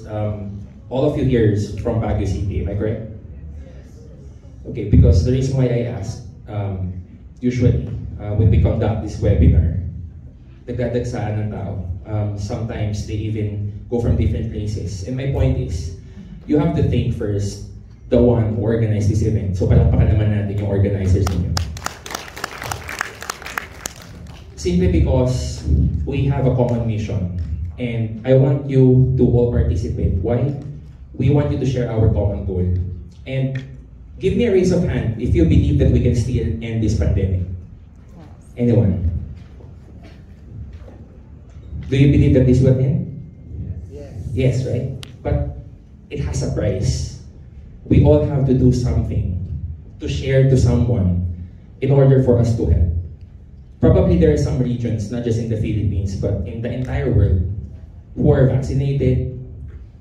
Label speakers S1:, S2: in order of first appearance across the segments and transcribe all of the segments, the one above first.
S1: first, all of you here is from Baguio City, am I correct? Okay, because the reason why I asked, usually, when we conduct this webinar, nagdadagsaan ng tao. Sometimes they even go from different places. And my point is, you have to think first, the one who organized this event. So palakpakan naman natin yung organizers ninyo. Simply because we have a common mission. And I want you to all participate. Why? We want you to share our common goal. And give me a raise of hand if you believe that we can still end this pandemic. Anyone? Do you believe that this will end? Yes. Yes, right? But it has a price. We all have to do something to share to someone in order for us to help. Probably there are some regions, not just in the Philippines, but in the entire world, who are vaccinated.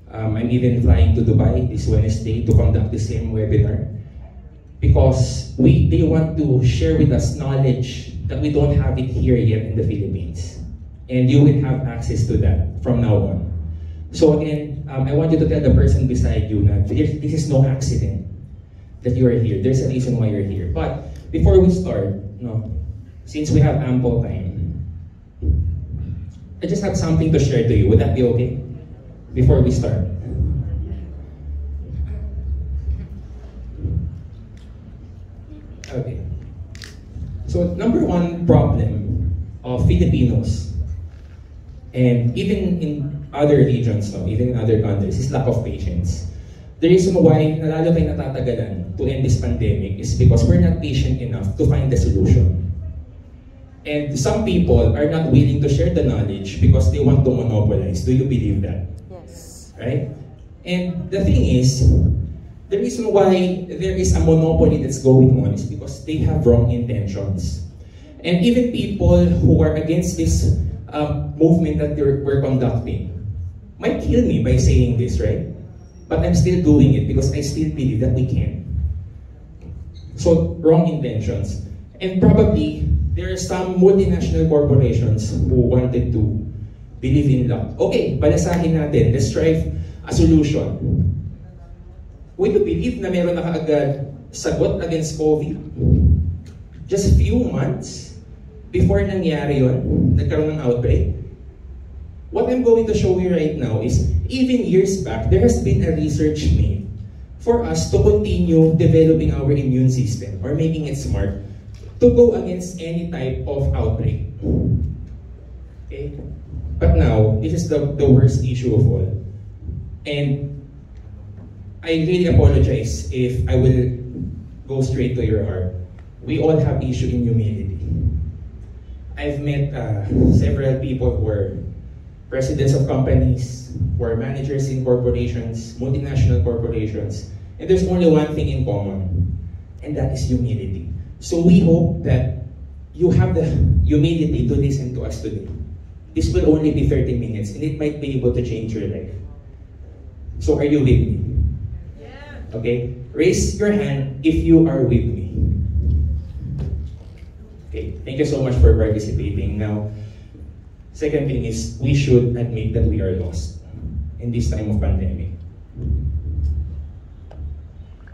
S1: I'm even flying to Dubai this Wednesday to conduct the same webinar because they want to share with us knowledge that we don't have it here yet in the Philippines. And you will have access to that from now on. So again, I want you to tell the person beside you that this is no accident that you are here. There's a reason why you're here. But before we start, since we have ample time, I just have something to share to you. Would that be okay? Before we start. Okay. So number one problem of Filipinos, and even in other regions, even in other countries, is lack of patience. The reason why lalo tayong natatagalan to end this pandemic is because we're not patient enough to find the solution. And some people are not willing to share the knowledge because they want to monopolize. Do you believe that?
S2: Yes.
S1: Right? And the thing is, the reason why there is a monopoly that's going on is because they have wrong intentions. And even people who are against this movement that we're conducting might kill me by saying this, right? But I'm still doing it because I still believe that we can. So, wrong intentions. And probably, there are some multinational corporations who wanted to believe in luck. Okay, balasahin natin. Let's strive a solution. Would you believe na meron na kaagad sagot against COVID? Just few months before nangyari yun, nagkaroon ng outbreak. What I'm going to show you right now is, even years back, there has been a research made for us to continue developing our immune system or making it smart to go against any type of outbreak. Okay? But now, this is the worst issue of all. And I really apologize if I will go straight to your heart. We all have issue in humility. I've met several people who are presidents of companies, who are managers in corporations, multinational corporations, and there's only one thing in common, and that is humility. So we hope that you have the humility to listen to us today. This will only be 30 minutes, and it might be able to change your life. So are you with me? Yeah. Okay? Raise your hand if you are with me. Okay, thank you so much for participating. Now, second thing is, we should admit that we are lost in this time of pandemic.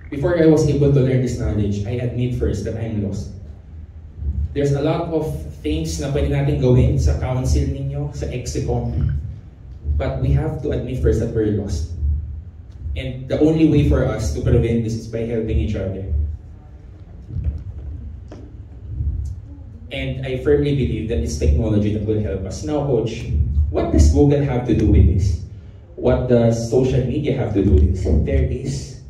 S1: Before I was able to learn this knowledge, I admit first that I'm lost. There's a lot of things na pwede natin gawin sa council ninyo, sa Execom, but we have to admit first that we're lost. And the only way for us to prevent this is by helping each other. And I firmly believe that it's technology that will help us. Now, Coach, what does Google have to do with this? What does social media have to do with this? There is.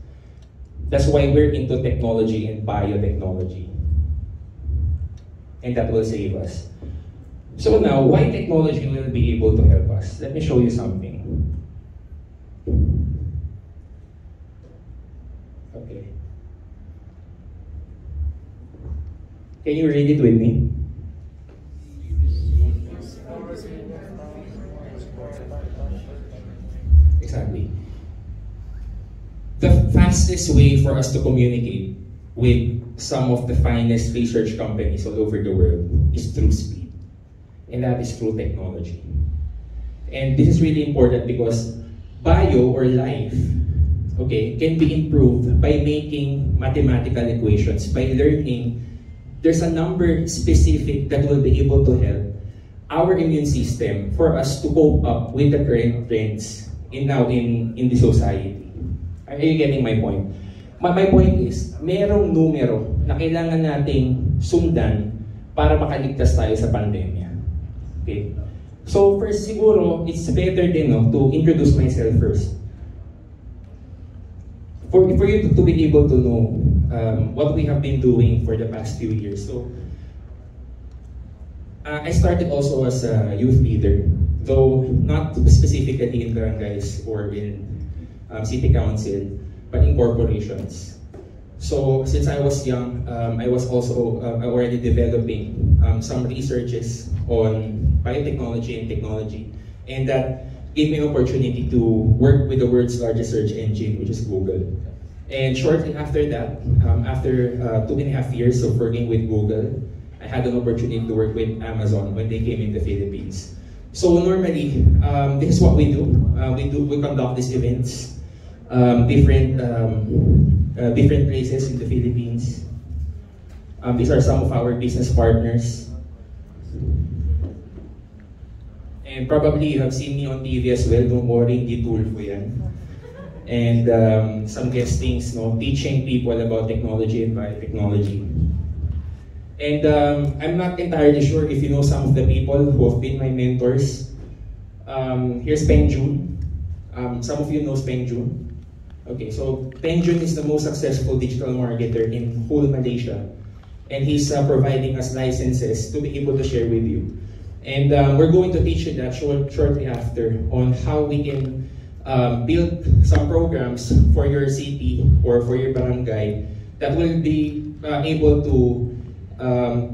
S1: That's why we're into technology and biotechnology. And that will save us. So now, why technology will be able to help us? Let me show you something. Okay. Can you read it with me? Exactly. The fastest way for us to communicate with some of the finest research companies all over the world is through speed. And that is through technology. And this is really important because bio or life, okay, can be improved by making mathematical equations, by learning there's a number specific that will be able to help our immune system for us to cope up with the current trends in the society. Are you getting my point? My point is, merong numero na kailangan nating sundan para makaligtas tayo sa pandemya. Okay? So first, siguro, it's better din to introduce myself first. For you to be able to know what we have been doing for the past few years. So, I started also as a youth leader, though not specifically in barangays or in city council, but in corporations. So since I was young, I was also already developing some researches on biotechnology and technology, and that gave me an opportunity to work with the world's largest search engine, which is Google. And shortly after that, after 2.5 years of working with Google, I had an opportunity to work with Amazon when they came in the Philippines. So normally, this is what we do. We conduct these events, different places in the Philippines. These are some of our business partners. And probably you have seen me on TV as well. Don't worry, hindi tool ko yan. And some guestings, teaching people about technology and biotechnology. And I'm not entirely sure if you know some of the people who have been my mentors. Here's Peng Jun. Some of you know Peng Jun. Okay, so Peng Jun is the most successful digital marketer in whole Malaysia. And he's providing us licenses to be able to share with you. And we're going to teach you that shortly after on how we can build some programs for your city or for your barangay that will be able to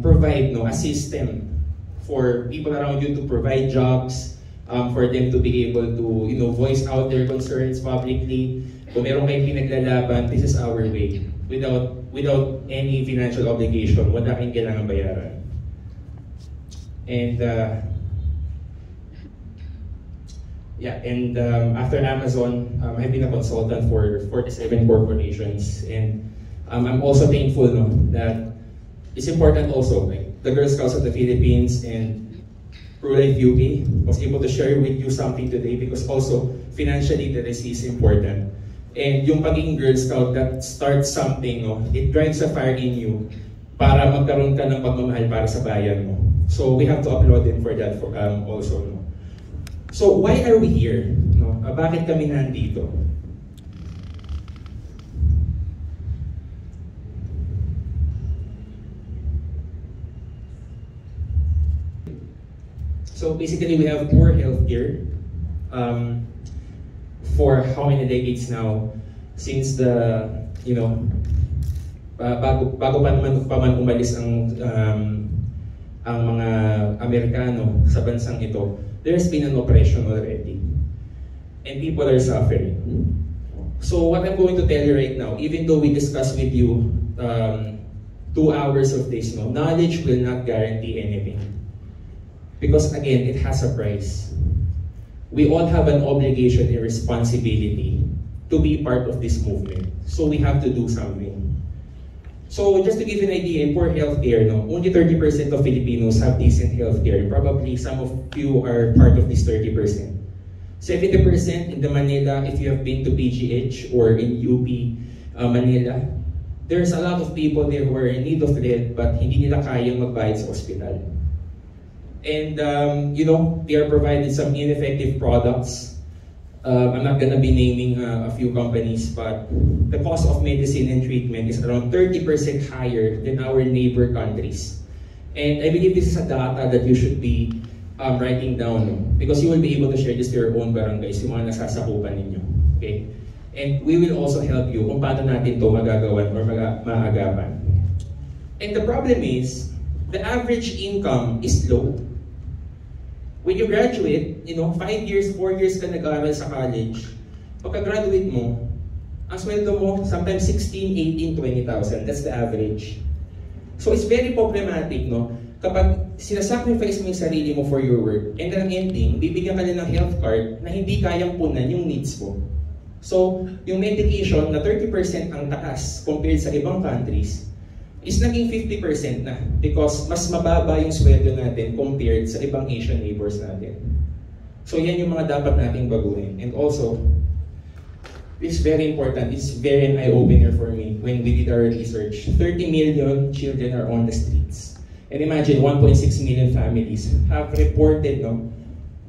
S1: provide a system for people around you to provide jobs, for them to be able to voice out their concerns publicly. Kung meron kayong pinaglalaban, this is our way. Without any financial obligation, wala kayong kailangan bayaran. And after Amazon, I've been a consultant for 47 corporations, and I'm also thankful that it's important also, like the Girl Scouts of the Philippines and Pro-Life UK was able to share with you something today, because also financial literacy is important. And yung pagiging Girl Scout, that starts something, it drives a fire in you para magkaroon ka ng pagmamahal para sa bayan mo. So we have to applaud them for that also. So why are we here? Bakit kami nandito? So basically, we have poor healthcare for how many decades now? Since bago pa man umalis ang mga Amerikano sa bansang ito, there's been an oppression already, and people are suffering. So what I'm going to tell you right now, even though we discussed with you 2 hours of this, knowledge will not guarantee anything. Because again, it has a price. We all have an obligation and responsibility to be part of this movement. So we have to do something. So just to give you an idea, poor healthcare, only 30% of Filipinos have decent healthcare. Probably some of you are part of this 30%. 70% in the Manila, if you have been to PGH or in UP Manila, there's a lot of people there who are in need of lead but hindi nila kayang magbayad sa ospital. And they are provided some ineffective products. I'm not gonna be naming a few companies, but the cost of medicine and treatment is around 30% higher than our neighbor countries. And I believe this is a data that you should be writing down, because you will be able to share this to your own barangays, yung mga nasasakupan ninyo. Okay? And we will also help you kung paano natin to magagawan or maagapan. And the problem is, the average income is low. When you graduate, 5 years, 4 years ka nag-aaral sa college, pagka-graduate mo, ang sweldo mo, sometimes 16, 18, 20,000. That's the average. So it's very problematic, kapag sinasacrifice mo yung sarili mo for your work, and ang ending, bibigyan ka na ng health card na hindi kayang punan yung needs mo. So, yung medication na 30% ang taas compared sa ibang countries, is naging 50% na because mas mababa yung sweldo natin compared sa ibang Asian neighbors natin. So, yan yung mga dapat nating baguhin. And also, it's very important, it's very an eye-opener for me when we did our research. 30 million children are on the streets. And imagine 1.6 million families have reported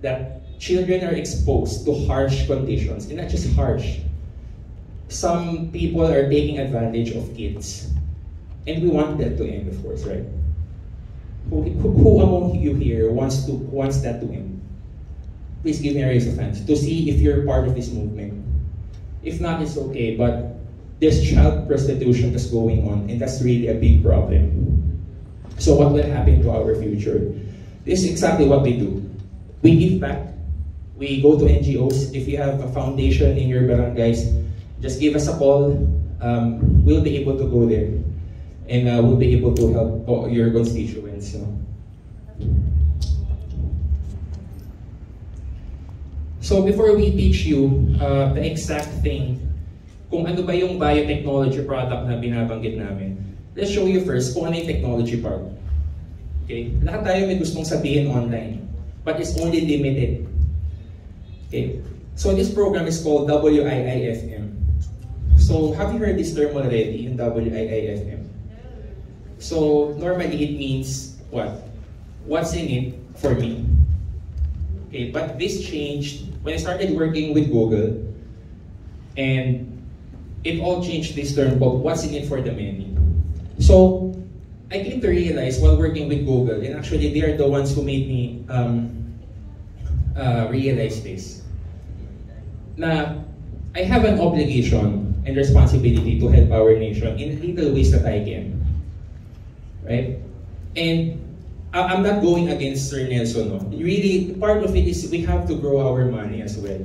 S1: that children are exposed to harsh conditions, and not just harsh. Some people are taking advantage of kids. And we want that to end, of course, right? Who among you here wants that to end? Please give me a raise of hands to see if you're part of this movement. If not, it's okay, but there's child prostitution that's going on, and that's really a big problem. So what will happen to our future? This is exactly what we do. We give back. We go to NGOs. If you have a foundation in your barangays, just give us a call. We'll be able to go there, and we'll be able to help your constituents. So before we teach you the exact thing, kung ano ba yung biotechnology product na binabanggit namin, let's show you first kung ano yung technology part. Okay? Lahat tayo may gustong sabihin online, but it's only limited. Okay? So this program is called WIIFM. So have you heard this term already, in WIIFM? So normally it means what? What's in it for me? Okay, but this changed when I started working with Google, and it all changed this term called what's in it for the many. So I came to realize while working with Google, and actually they are the ones who made me realize this, na I have an obligation and responsibility to help our nation in little ways that I can, right? And I'm not going against Sir Nelson. No? Really, part of it is we have to grow our money as well.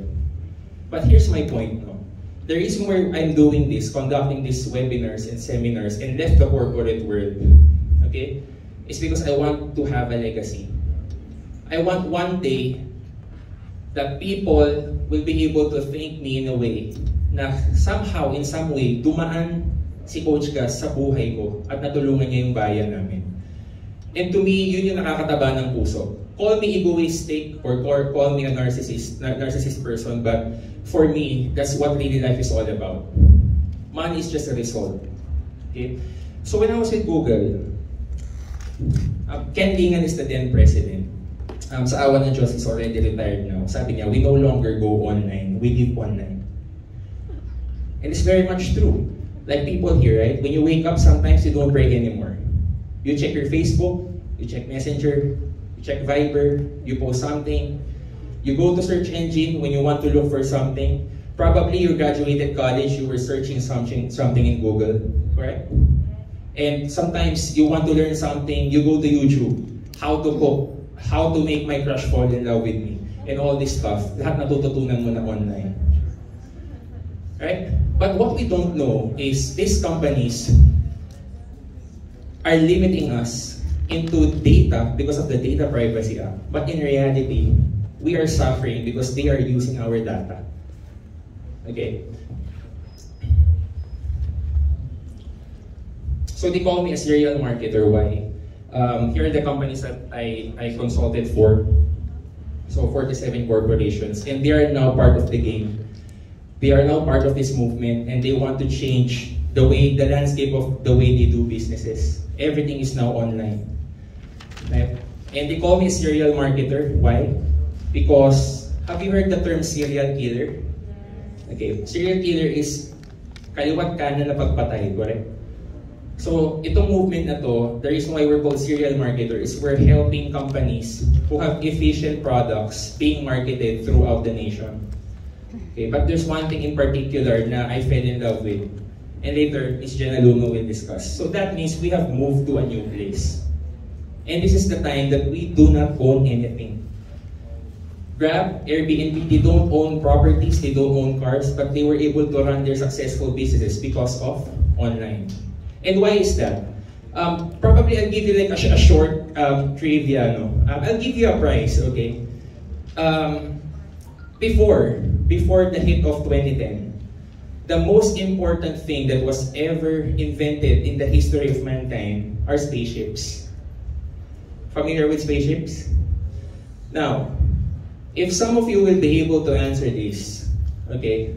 S1: But here's my point. No? The reason why I'm doing this, conducting these webinars and seminars, and left the corporate world, okay, is because I want to have a legacy. I want one day that people will be able to thank me in a way na somehow, in some way, dumaan si Coach Gus sa buhay ko at natulungan niya yung bayan namin. And to me, yun yung nakakataba ng puso. Call me egoistic or call me a narcissist person, but for me, that's what really life is all about. Money is just a result. Okay? So when I was with Google, Ken Lingan is the then president. Sa awa ng Diyos, he's already retired now. Sabi niya, we no longer go online, we live online. And it's very much true. Like people here, right? When you wake up, sometimes you don't pray anymore. You check your Facebook, you check Messenger, you check Viber, you post something, you go to search engine when you want to look for something. Probably you graduated college, you were searching something in Google, correct? And sometimes you want to learn something, you go to YouTube, how to cook, how to make my crush fall in love with me, and all this stuff. Lahat natututunan mo na online. Right? But what we don't know is these companies are limiting us into data because of the Data Privacy Act. But in reality, we are suffering because they are using our data. Okay? So they call me a serial marketer. Why? Here are the companies that I consulted for. So 47 corporations. And they are now part of the game. They are now part of this movement, and they want to change the landscape of the way they do businesses. Everything is now online. Right? And they call me a serial marketer. Why? Because, have you heard the term serial killer? Okay, serial killer is kaliwat kanan na pagpatay, correct? So, itong movement na to, the reason why we're called serial marketer is we're helping companies who have efficient products being marketed throughout the nation. Okay, but there's one thing in particular na I fell in love with. And later, Ms. Jenna Lungo will discuss. So that means we have moved to a new place. And this is the time that we do not own anything. Grab, Airbnb, they don't own properties, they don't own cars, but they were able to run their successful businesses because of online. And why is that? Probably I'll give you like a short trivia, no? I'll give you a prize, okay? Before the hit of 2010, the most important thing that was ever invented in the history of mankind are spaceships. Familiar with spaceships? Now, if some of you will be able to answer this, okay,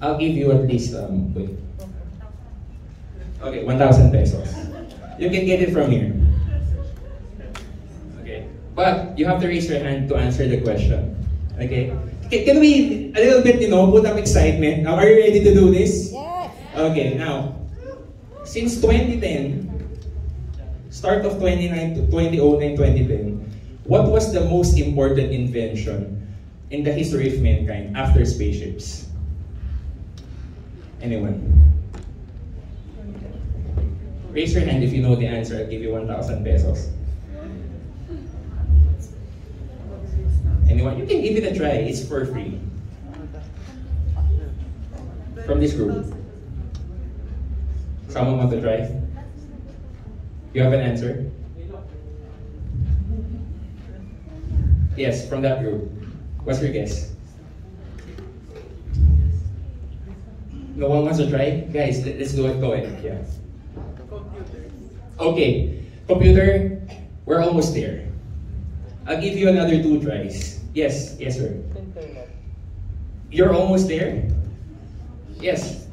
S1: I'll give you at least, wait. Okay, 1,000 pesos. You can get it from here. Okay, but you have to raise your hand to answer the question. Okay? Can we, a little bit, put up excitement? Now, are you ready to do this? Yes. Okay, now, since 2010, start of 2009 to 2009, 2010, what was the most important invention in the history of mankind after spaceships? Anyone? Raise your hand if you know the answer. I'll give you 1,000 pesos. Anyone? You can give it a try. It's for free. From this group. Someone want to try? You have an answer? Yes, from that group. What's your guess? No one wants to try? Guys, let's do it. Go ahead. Yeah. Okay. Computer, we're almost there. I'll give you another 2 tries. Yes, yes, sir. Internet. You're almost there? Yes.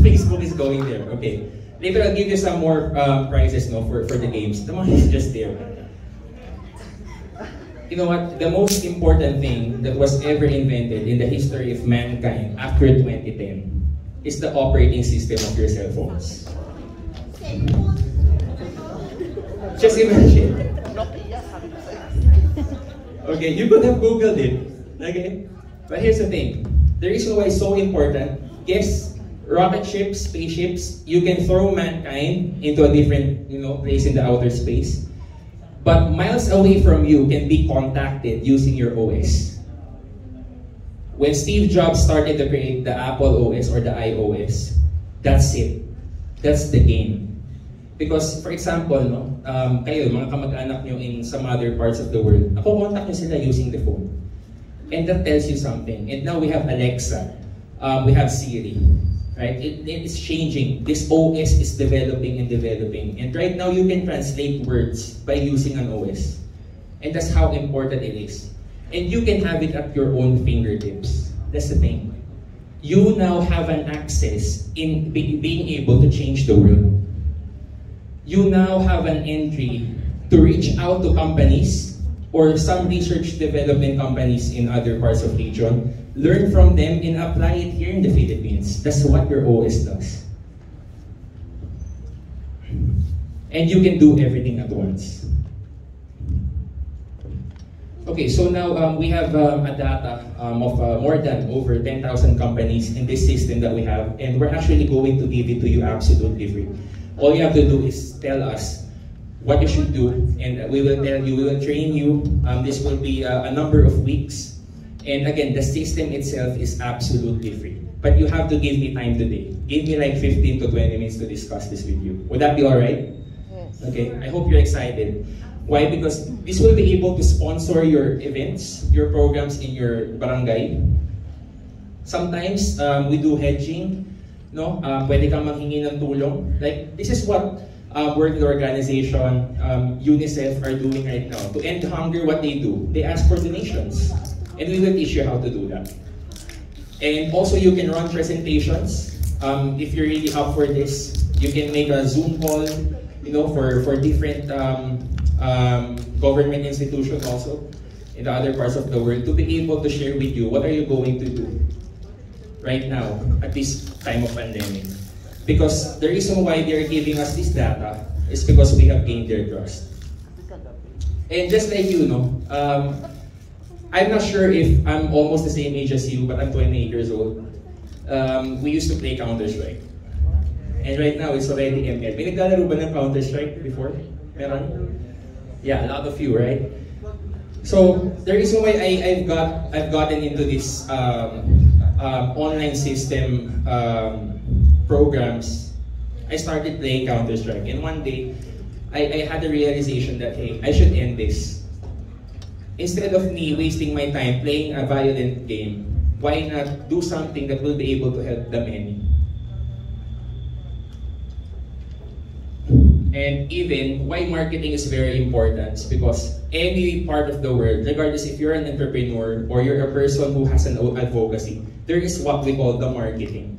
S1: Facebook is going there. Okay. Later, I'll give you some more prizes, no, for the games. The money is just there. You know what? The most important thing that was ever invented in the history of mankind after 2010 is the operating system of your cell phones. Just imagine. Okay, you could have Googled it. Okay? But here's the thing. The reason why it's so important, yes, rocket ships, spaceships, you can throw mankind into a different, place in the outer space. But miles away from you can be contacted using your OS. When Steve Jobs started to create the Apple OS or the iOS, that's it. That's the game. Because, for example, kayo, mga kamag-anak nyo in some other parts of the world, contact nyo sila using the phone. And that tells you something. And now we have Alexa, we have Siri, right? It's changing. This OS is developing and developing. And right now you can translate words by using an OS. And that's how important it is. And you can have it at your own fingertips. That's the thing. You now have an access in being able to change the world. You now have an entry to reach out to companies or some research development companies in other parts of the region, learn from them and apply it here in the Philippines. That's what your OS does. And you can do everything at once. Okay, so now we have a data of more than over 10,000 companies in this system that we have, and we're actually going to give it to you absolutely free. All you have to do is tell us what you should do, and we will tell you, we will train you. This will be a number of weeks. And again, the system itself is absolutely free. But you have to give me time today. Give me like 15 to 20 minutes to discuss this with you. Would that be alright? Yes. Okay, I hope you're excited. Why? Because this will be able to sponsor your events, your programs in your barangay. Sometimes we do hedging. No, pwede kang manghingi ng tulong. Like, this is what World Organization, UNICEF are doing right now. To end hunger, what they do, they ask for donations. And we will teach you how to do that. And also, you can run presentations. If you're really up for this, you can make a Zoom call, for different government institutions also in the other parts of the world to be able to share with you what are you going to do right now at this time of pandemic. Because the reason why they are giving us this data is because we have gained their trust. And just like I'm not sure if I'm almost the same age as you, but I'm 28 years old. We used to play Counter-Strike. And right now, it's already ML. May naglalaro ba ng Counter-Strike before? Meron? Yeah, a lot of you, right? So, the reason why I've gotten into this online system programs, I started playing Counter-Strike. And one day, I had a realization that, hey, I should end this. Instead of me wasting my time playing a violent game, why not do something that will be able to help the many? And even why marketing is very important is because any part of the world, regardless if you're an entrepreneur or you're a person who has an advocacy, there is what we call the marketing.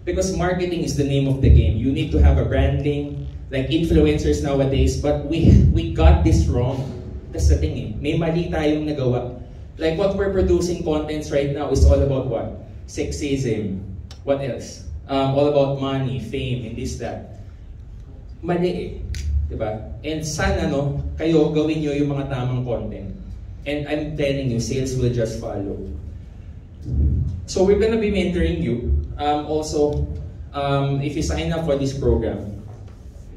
S1: Because marketing is the name of the game. You need to have a branding, like influencers nowadays, but we got this wrong. That's the thing eh. May mali tayong nagawa. Like what we're producing contents right now is all about what? Sexism. What else? All about money, fame, and this, that. Mali eh. Diba? And sana no, kayo gawin nyo yung mga tamang content. And I'm telling you, sales will just follow. So we're gonna be mentoring you. Also, if you sign up for this program,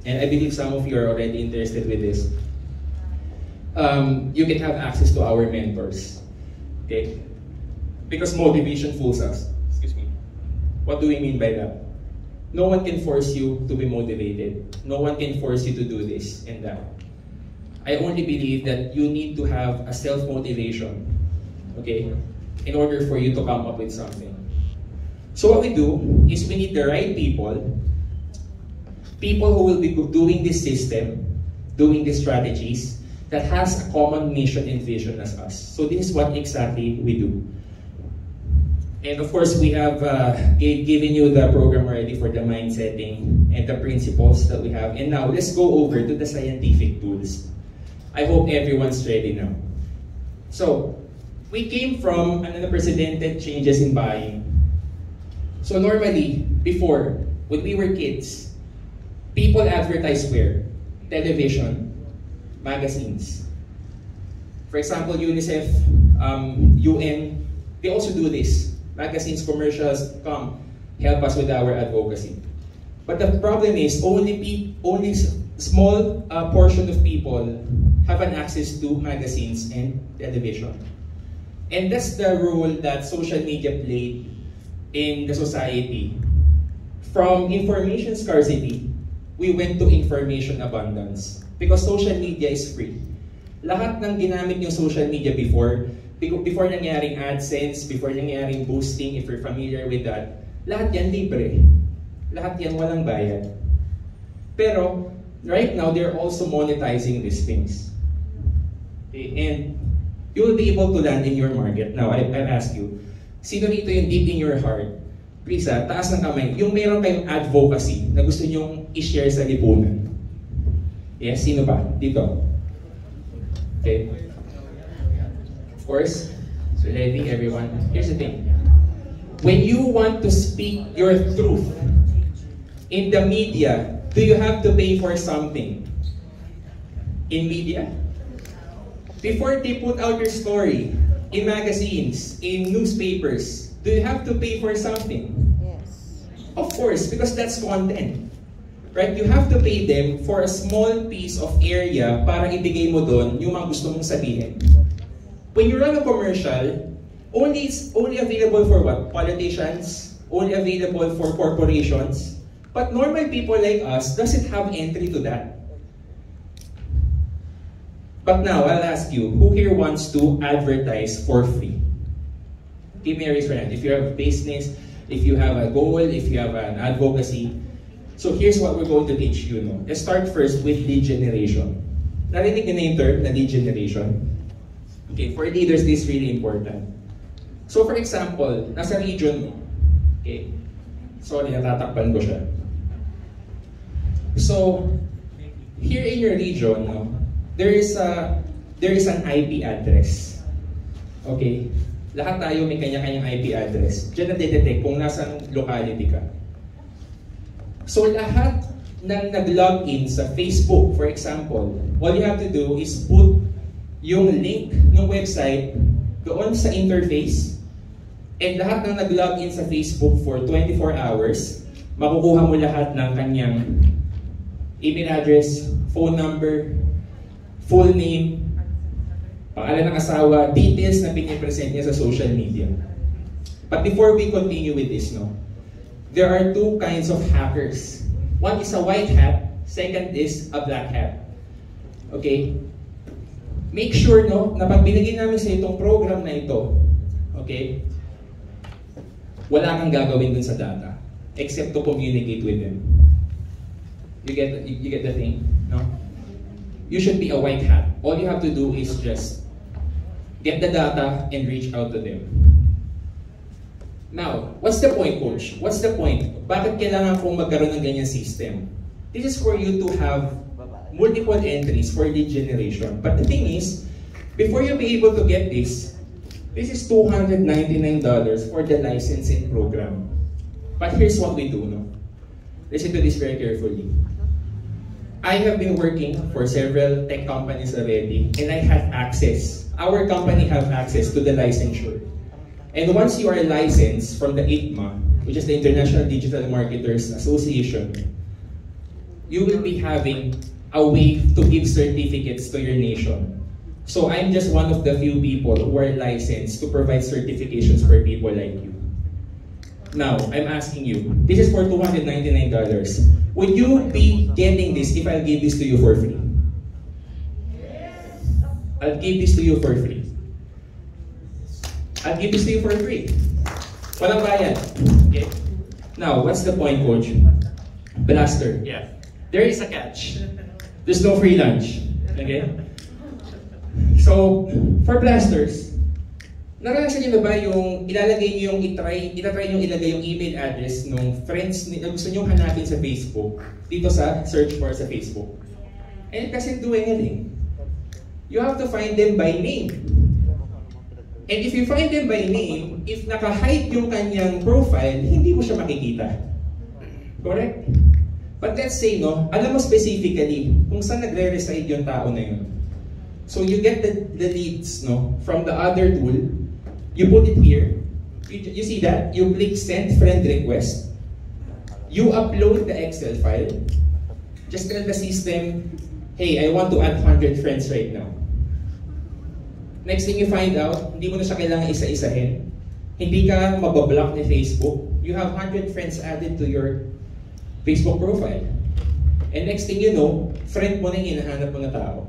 S1: and I believe some of you are already interested with this, you can have access to our mentors. Okay? Because motivation fools us. Excuse me. What do we mean by that? No one can force you to be motivated. No one can force you to do this and that. I only believe that you need to have a self-motivation, okay, in order for you to come up with something. So what we do is we need the right people who will be doing this system, doing these strategies, that has a common mission and vision as us. So this is what exactly we do. And of course, we have given you the program already for the mind setting and the principles that we have. And now, let's go over to the scientific tools. I hope everyone's ready now. So, we came from unprecedented changes in buying. So normally, before, when we were kids, people advertise where? Television, magazines. For example, UNICEF, UN, they also do this. Magazines, commercials, come help us with our advocacy. But the problem is only small portion of people have an access to magazines and television. And that's the role that social media played in the society. From information scarcity, we went to information abundance. Because social media is free. Lahat ng ginamit yung social media before nangyaring AdSense, before nangyaring boosting, if you're familiar with that, lahat yan libre. Lahat yan walang bayad. Pero, right now, they're also monetizing these things. Okay? And you will be able to land in your market. Now, I've asked you, sino dito yung deep in your heart? Please taas ng kamay. Yung meron kayong advocacy na gusto nyong i-share sa lipunan. Yes, sino ba? Dito. Okay. Of course, so ready everyone. Here's the thing. When you want to speak your truth in the media, do you have to pay for something? In media? Before they put out your story, in magazines, in newspapers, do you have to pay for something?
S2: Yes.
S1: Of course, because that's content. Right? You have to pay them for a small piece of area para ibigay mo doon yung mga gusto mong sabihin. When you run a commercial, it's only available for what? Politicians, only available for corporations. But normal people like us doesn't have entry to that. But now, I'll ask you, who here wants to advertise for free? Give me a raise your hand. If you have a business, if you have a goal, if you have an advocacy. So here's what we're going to teach you. No? Let's start first with lead generation. Narinig niyo na yung term na lead generation? Okay, for leaders, this is really important. So for example, nasa region mo, okay, sorry, natatakpan ko siya. So, here in your region, no, there is an IP address. Okay? Lahat tayo may kanya-kanyang IP address. Diyan na-detect kung nasang locality ka. So lahat ng nag-login sa Facebook, for example, all you have to do is put yung link ng website doon sa interface, and lahat ng nag-login sa Facebook for 24 hours, makukuha mo lahat ng kanyang email address, phone number, full name, pangalan ng asawa, details na pinipresent niya sa social media. But before we continue with this, no, there are two kinds of hackers. One is a white hat, Second is a black hat. Okay? Make sure, no, na pag binigay namin sa itong program na ito, okay, wala kang gagawin dun sa data except to communicate with them. You get the thing? No? You should be a white hat. All you have to do is just get the data and reach out to them. Now, what's the point, coach? What's the point? Bakit kailangan kong magkaroon ng ganyan system? This is for you to have multiple entries for lead generation. But the thing is, before you be able to get this is $299 for the licensing program. But here's what we do, no? Listen to this very carefully. I have been working for several tech companies already, and I have access. Our company have access to the licensure. And once you are licensed from the ITMA, which is the International Digital Marketers Association, you will be having a way to give certificates to your nation. So I'm just one of the few people who are licensed to provide certifications for people like you. Now, I'm asking you, this is for $299. Would you be getting this if I'll give this to you for free? I'll give this to you for free. I'll give this to you for free. Walang bayad. Okay? Now, what's the point, coach? Blaster. Yeah. There is a catch. There's no free lunch. Okay? So, for blasters, naranasan niyo na ba yung ilalagay niyo yung itatry niyo ilagay yung email address ng friends na gusto niyo hanapin sa Facebook dito sa search bar sa Facebook? And it doesn't do anything. You have to find them by name. And if you find them by name, if naka-hide yung kanyang profile, hindi mo siya makikita. Correct? But let's say, no, alam mo specifically kung saan nagre-reside yung tao na yun. So you get the leads, no, from the other tool, you put it here, you see that? You click send friend request, you upload the Excel file, just tell the system, hey, I want to add 100 friends right now. Next thing you find out, hindi mo na siya kailangan isa-isahin. Hindi ka mabablock ni Facebook. You have 100 friends added to your Facebook profile. And next thing you know, friend mo na yung hinahanap mo na tao.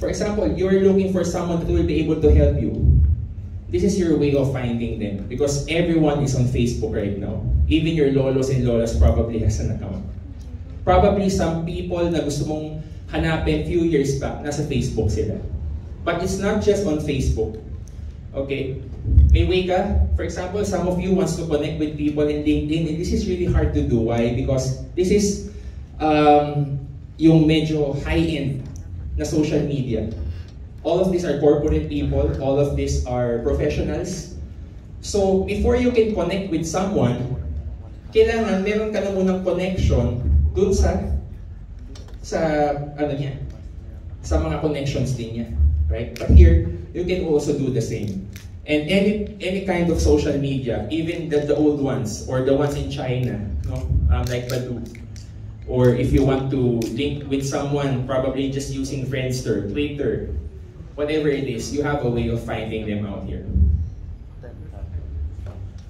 S1: For example, you're looking for someone that will be able to help you. This is your way of finding them because everyone is on Facebook right now. Even your lolos and lolas probably has an account. Probably some people na gusto mong hanapin few years back, nasa Facebook sila. But it's not just on Facebook. Okay? May way ka. For example, some of you wants to connect with people in LinkedIn, and this is really hard to do. Why? Because this is yung medyo high-end na social media. All of these are corporate people. All of these are professionals. So, before you can connect with someone, kailangan meron ka na munang connection dun sa ano niya, sa mga connections din niya. Right? But here, you can also do the same. And any kind of social media, even the old ones or the ones in China, no? Like Badu. Or if you want to link with someone, probably just using Friendster, Twitter, whatever it is, you have a way of finding them out here.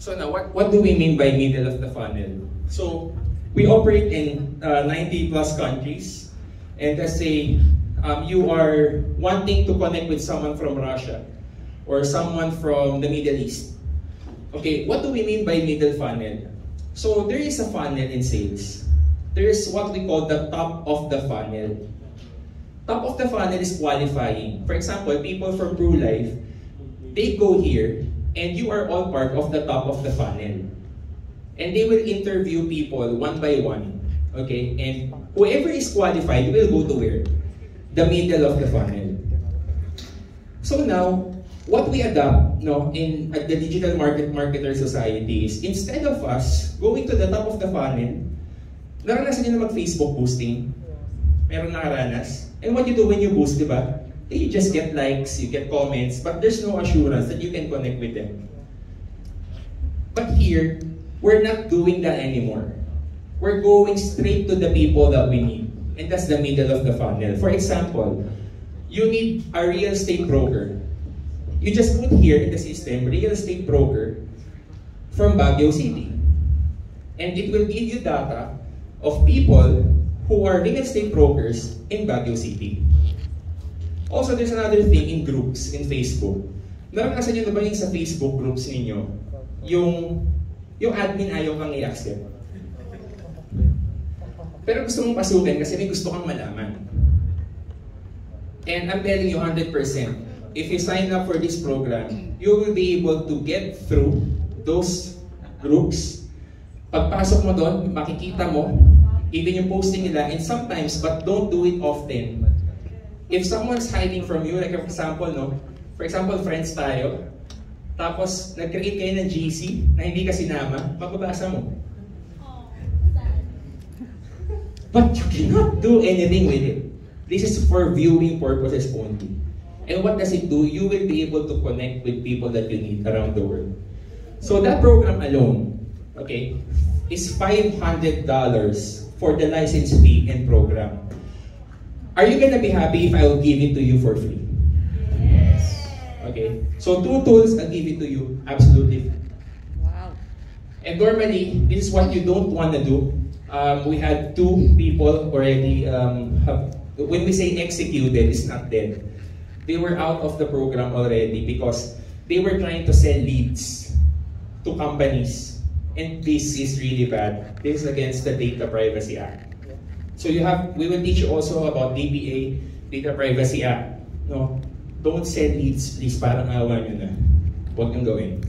S1: So now, what do we mean by middle of the funnel? So we operate in 90 plus countries, and let's say you are wanting to connect with someone from Russia or someone from the Middle East. Okay, what do we mean by middle funnel? So there is a funnel in sales. There is what we call the top of the funnel. Top of the funnel is qualifying. For example, people from True Life, they go here and you are all part of the top of the funnel. And they will interview people one by one. Okay, and whoever is qualified will go to where? The middle of the funnel. So now, what we adopt in the digital marketer society is instead of us going to the top of the funnel, naranasan nyo na mag-Facebook boosting? Meron nakaranas? And what you do when you boost, di ba? You just get likes, you get comments, but there's no assurance that you can connect with them. But here, we're not doing that anymore. We're going straight to the people that we need. And that's the middle of the funnel. For example, you need a real estate broker. You just put here in the system, real estate broker from Baguio City. And it will give you data of people who are real estate brokers in Baguio City. Also, there's another thing in groups in Facebook. Naranasan nyo na ba yung sa Facebook groups ninyo, yung admin ayaw kang i-accept? Pero gusto mong pasukin kasi may gusto kang malaman. And I'm telling you 100%, if you sign up for this program, you will be able to get through those groups. Pagpasok mo doon, makikita mo, even yung posting nila, and sometimes, but don't do it often. If someone's hiding from you, like for example, friends tayo, tapos nag-create kayo ng GC na hindi ka sinama, mababasa mo. But you cannot do anything with it. This is for viewing purposes only. And what does it do? You will be able to connect with people that you need around the world. So that program alone, okay, is $500 for the license fee and program. Are you gonna be happy if I will give it to you for free? Yes. Okay, so 2 tools, I'll give it to you absolutely free.
S2: Wow.
S1: And normally, this is what you don't want to do. We had 2 people already, when we say executed, it's not dead. They were out of the program already because they were trying to sell leads to companies. And this is really bad. This is against the Data Privacy Act. So we will teach you also about DPA, Data Privacy Act. No? Don't send leads, please, parang awa nyo na. Huwag nyo gawin.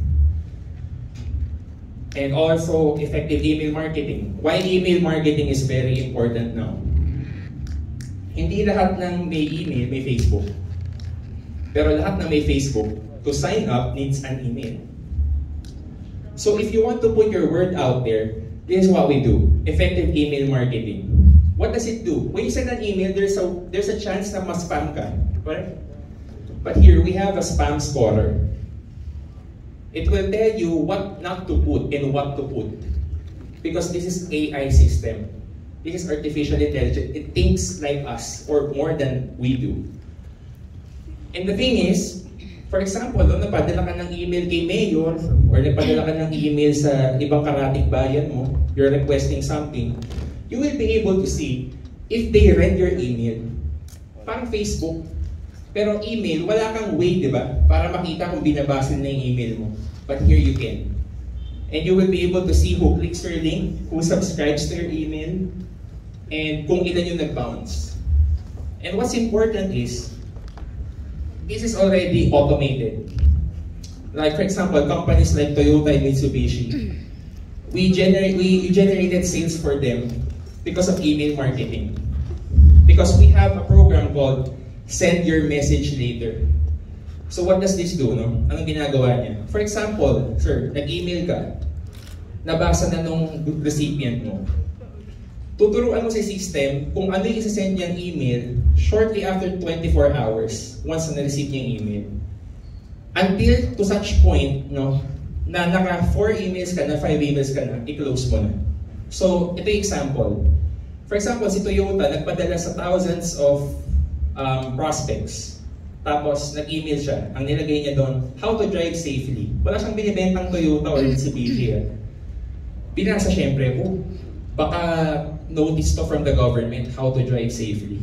S1: And also, effective email marketing. Why email marketing is very important now? Hindi lahat ng may email, may Facebook. Pero lahat ng may Facebook, to sign up needs an email. So if you want to put your word out there, this is what we do. Effective email marketing. What does it do? When you send an email, there's a chance na ma-spam ka. Correct? But here, we have a spam scorer. It will tell you what not to put and what to put. Because this is AI system. This is artificial intelligence. It thinks like us, or more than we do. And the thing is, for example, napadala ka ng email kay Mayor, or napadala ka ng email sa ibang karating bayan mo, you're requesting something, you will be able to see if they read your email. Parang Facebook. Pero email, wala kang way, di ba? Para makita kung binabasa na yung email mo. But here you can. And you will be able to see who clicks your link, who subscribes to your email, and kung ilan yung nag-bounce. And what's important is, this is already automated. Like for example, companies like Toyota and Mitsubishi, we generated sales for them because of email marketing. Because we have a program called Send Your Message Later. So what does this do? No? Anong ginagawa niya? For example, sir, nag-email ka, nabasa na nung recipient mo. Tuturuan mo sa system kung ano yung isa-send niyang email shortly after 24 hours once na na-receive niya yung email. Until to such point, no, na naka 4 emails ka na, 5 emails ka na, i-close mo na. So, ito yung example. For example, si Toyota nagpadala sa thousands of prospects. Tapos, nag-email siya. Ang nilagay niya doon, how to drive safely. Wala siyang binibentang Toyota or Mitsubishi. Binasa syempre, baka notice to from the government how to drive safely.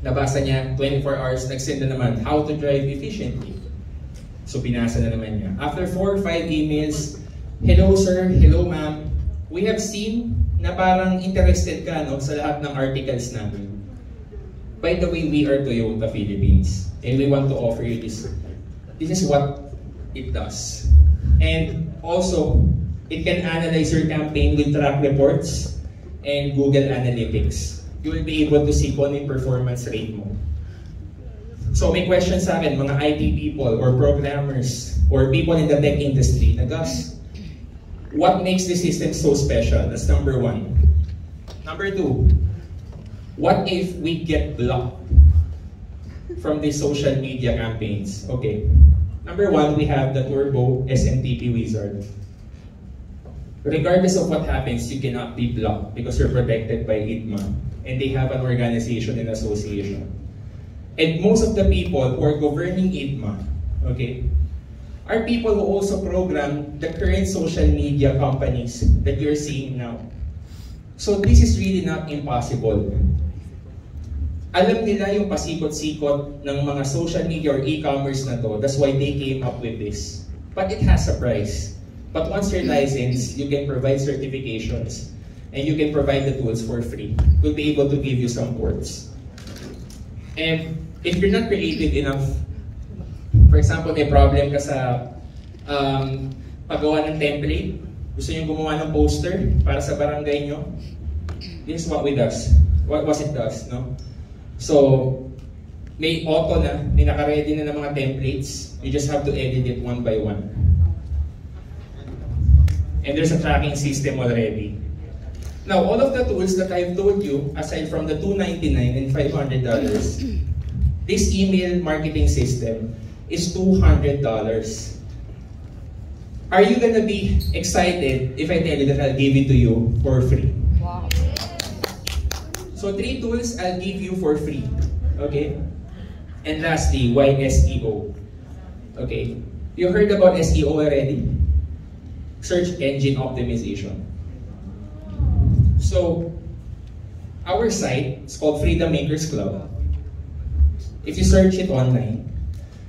S1: Nabasa niya, 24 hours, nag-send na naman, how to drive efficiently. So, binasa na naman niya. After 4 or 5 emails, hello sir, hello ma'am, we have seen na parang interested ka no, sa lahat ng articles namin. By the way, we are Toyota Philippines and we want to offer you this. This is what it does. And also, it can analyze your campaign with track reports and Google Analytics. You will be able to see kung yung performance rate mo. So may question sa akin, mga IT people or programmers or people in the tech industry, na Gus, what makes this system so special? That's number 1. Number 2, what if we get blocked from these social media campaigns? Okay. Number 1, we have the Turbo SMTP Wizard. Regardless of what happens, you cannot be blocked because you're protected by ITMA. And they have an organization and association. And most of the people who are governing ITMA, okay, are people who also program the current social media companies that you're seeing now. So this is really not impossible. Alam nila yung pasikot-sikot ng mga social media or e-commerce na to. That's why they came up with this. But it has a price. But once you're licensed, you can provide certifications and you can provide the tools for free. We'll be able to give you some ports. And if you're not creative enough, for example, may problem ka sa paggawa ng template, gusto nyo gumawa ng poster para sa barangay nyo, this is what it does, no? So, may auto na, may naka-ready na ng mga templates, you just have to edit it one by one. And there's a tracking system already. Now, all of the tools that I've told you, aside from the $299 and $500, this email marketing system is $200. Are you gonna be excited if I tell you that I'll give it to you for free?
S2: Wow.
S1: So 3 tools I'll give you for free, okay? And lastly, why SEO? Okay, you heard about SEO already? Search engine optimization. So, our site is called Freedom Makers Club. If you search it online,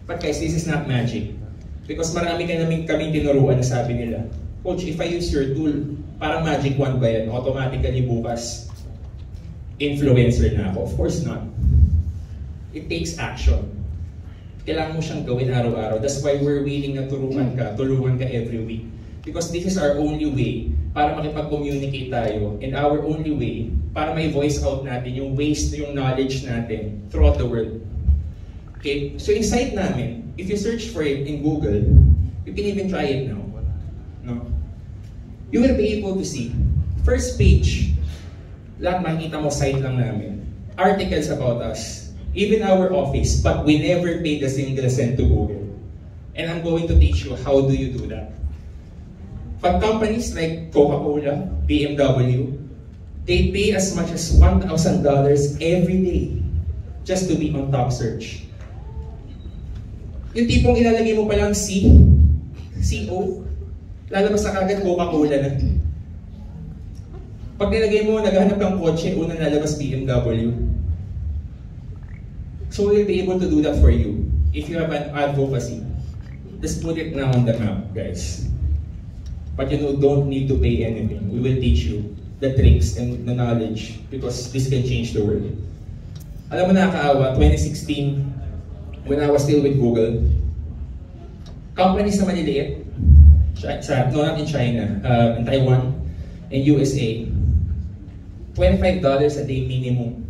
S1: but guys, this is not magic. Because marami kaming tinuruan na sabi nila, Coach, if I use your tool, parang magic wand ba yan? Automatically bukas, influencer na ako. Of course not. It takes action. Kailangan mo siyang gawin araw-araw. That's why we're willing na tulungan ka every week. Because this is our only way para makipag-communicate tayo. And our only way para may voice out natin yung waste, yung knowledge natin throughout the world. Okay? So yung site namin, if you search for it in Google, you can even try it now. No? You will be able to see. First page, lahat makikita mo site lang namin. Articles about us. Even our office, but we never paid a single cent to Google. And I'm going to teach you how do you do that. But companies like Coca-Cola, BMW, they pay as much as $1,000 every day just to be on top search. Yung tipong ilalagay mo palang CO, lalabas na kagad Coca-Cola na. Pag nilagay mo, naghahanap ng kotse, unang lalabas BMW. So we'll be able to do that for you. If you have an advocacy, just put it now on the map, guys. But you know, don't need to pay anything. We will teach you the tricks and the knowledge because this can change the world. Alam mo nakakaawa, 2016, when I was still with Google, companies na maliliit, not in China, in Taiwan, and USA, $25 a day minimum.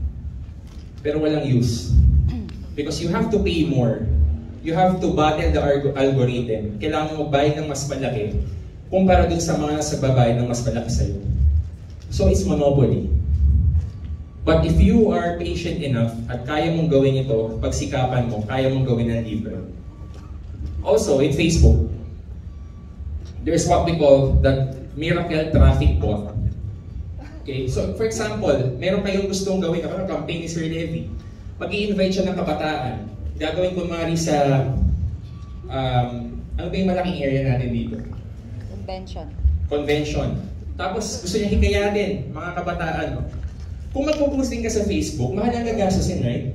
S1: Pero walang use. Because you have to pay more. You have to battle the algorithm. Kailangan mo magbayad ng mas malaki kumpara dun sa mga nasa babayad ng mas malaki sa'yo. So it's monopoly. But if you are patient enough at kaya mong gawin ito, pagsikapan mo, kaya mong gawin ng libre. Also, in Facebook, there's what we call the miracle traffic bot. Okay, so for example, meron kayong gustong gawin, kapag campaign ni Sir Levy, mag-i-invite siya ng kabataan. Gagawin ko mari sa, ano ba yung malaking area natin dito? Convention. Tapos gusto niya hikayatin, mga kabataan. No? Kung magpo-posting ka sa Facebook, mahal ang gagastusin, right?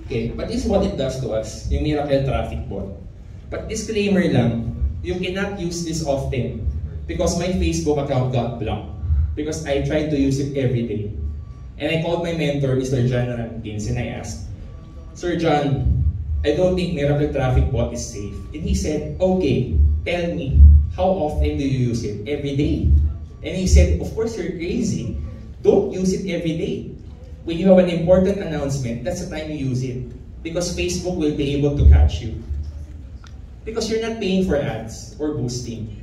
S1: Okay, but this is what it does to us, yung miracle traffic bot. But disclaimer lang, you cannot use this often because my Facebook account got blocked. Because I tried to use it every day. And I called my mentor, Mr. John Rankins, and I asked, Sir John, I don't think Miracle Traffic Bot is safe. And he said, okay, tell me, how often do you use it? Every day. And he said, of course you're crazy. Don't use it every day. When you have an important announcement, that's the time you use it. Because Facebook will be able to catch you. Because you're not paying for ads or boosting.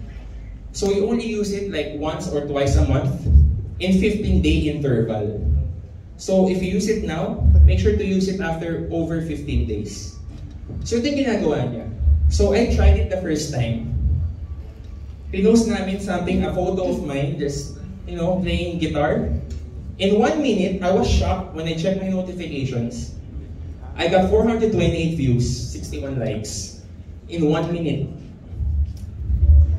S1: So you only use it like once or twice a month in 15-day interval. So if you use it now, make sure to use it after over 15 days. So ito yung ginagawa niya. So I tried it the first time. Pinost namin something, a photo of mine, just, playing guitar. In 1 minute, I was shocked when I checked my notifications. I got 428 views, 61 likes, in 1 minute.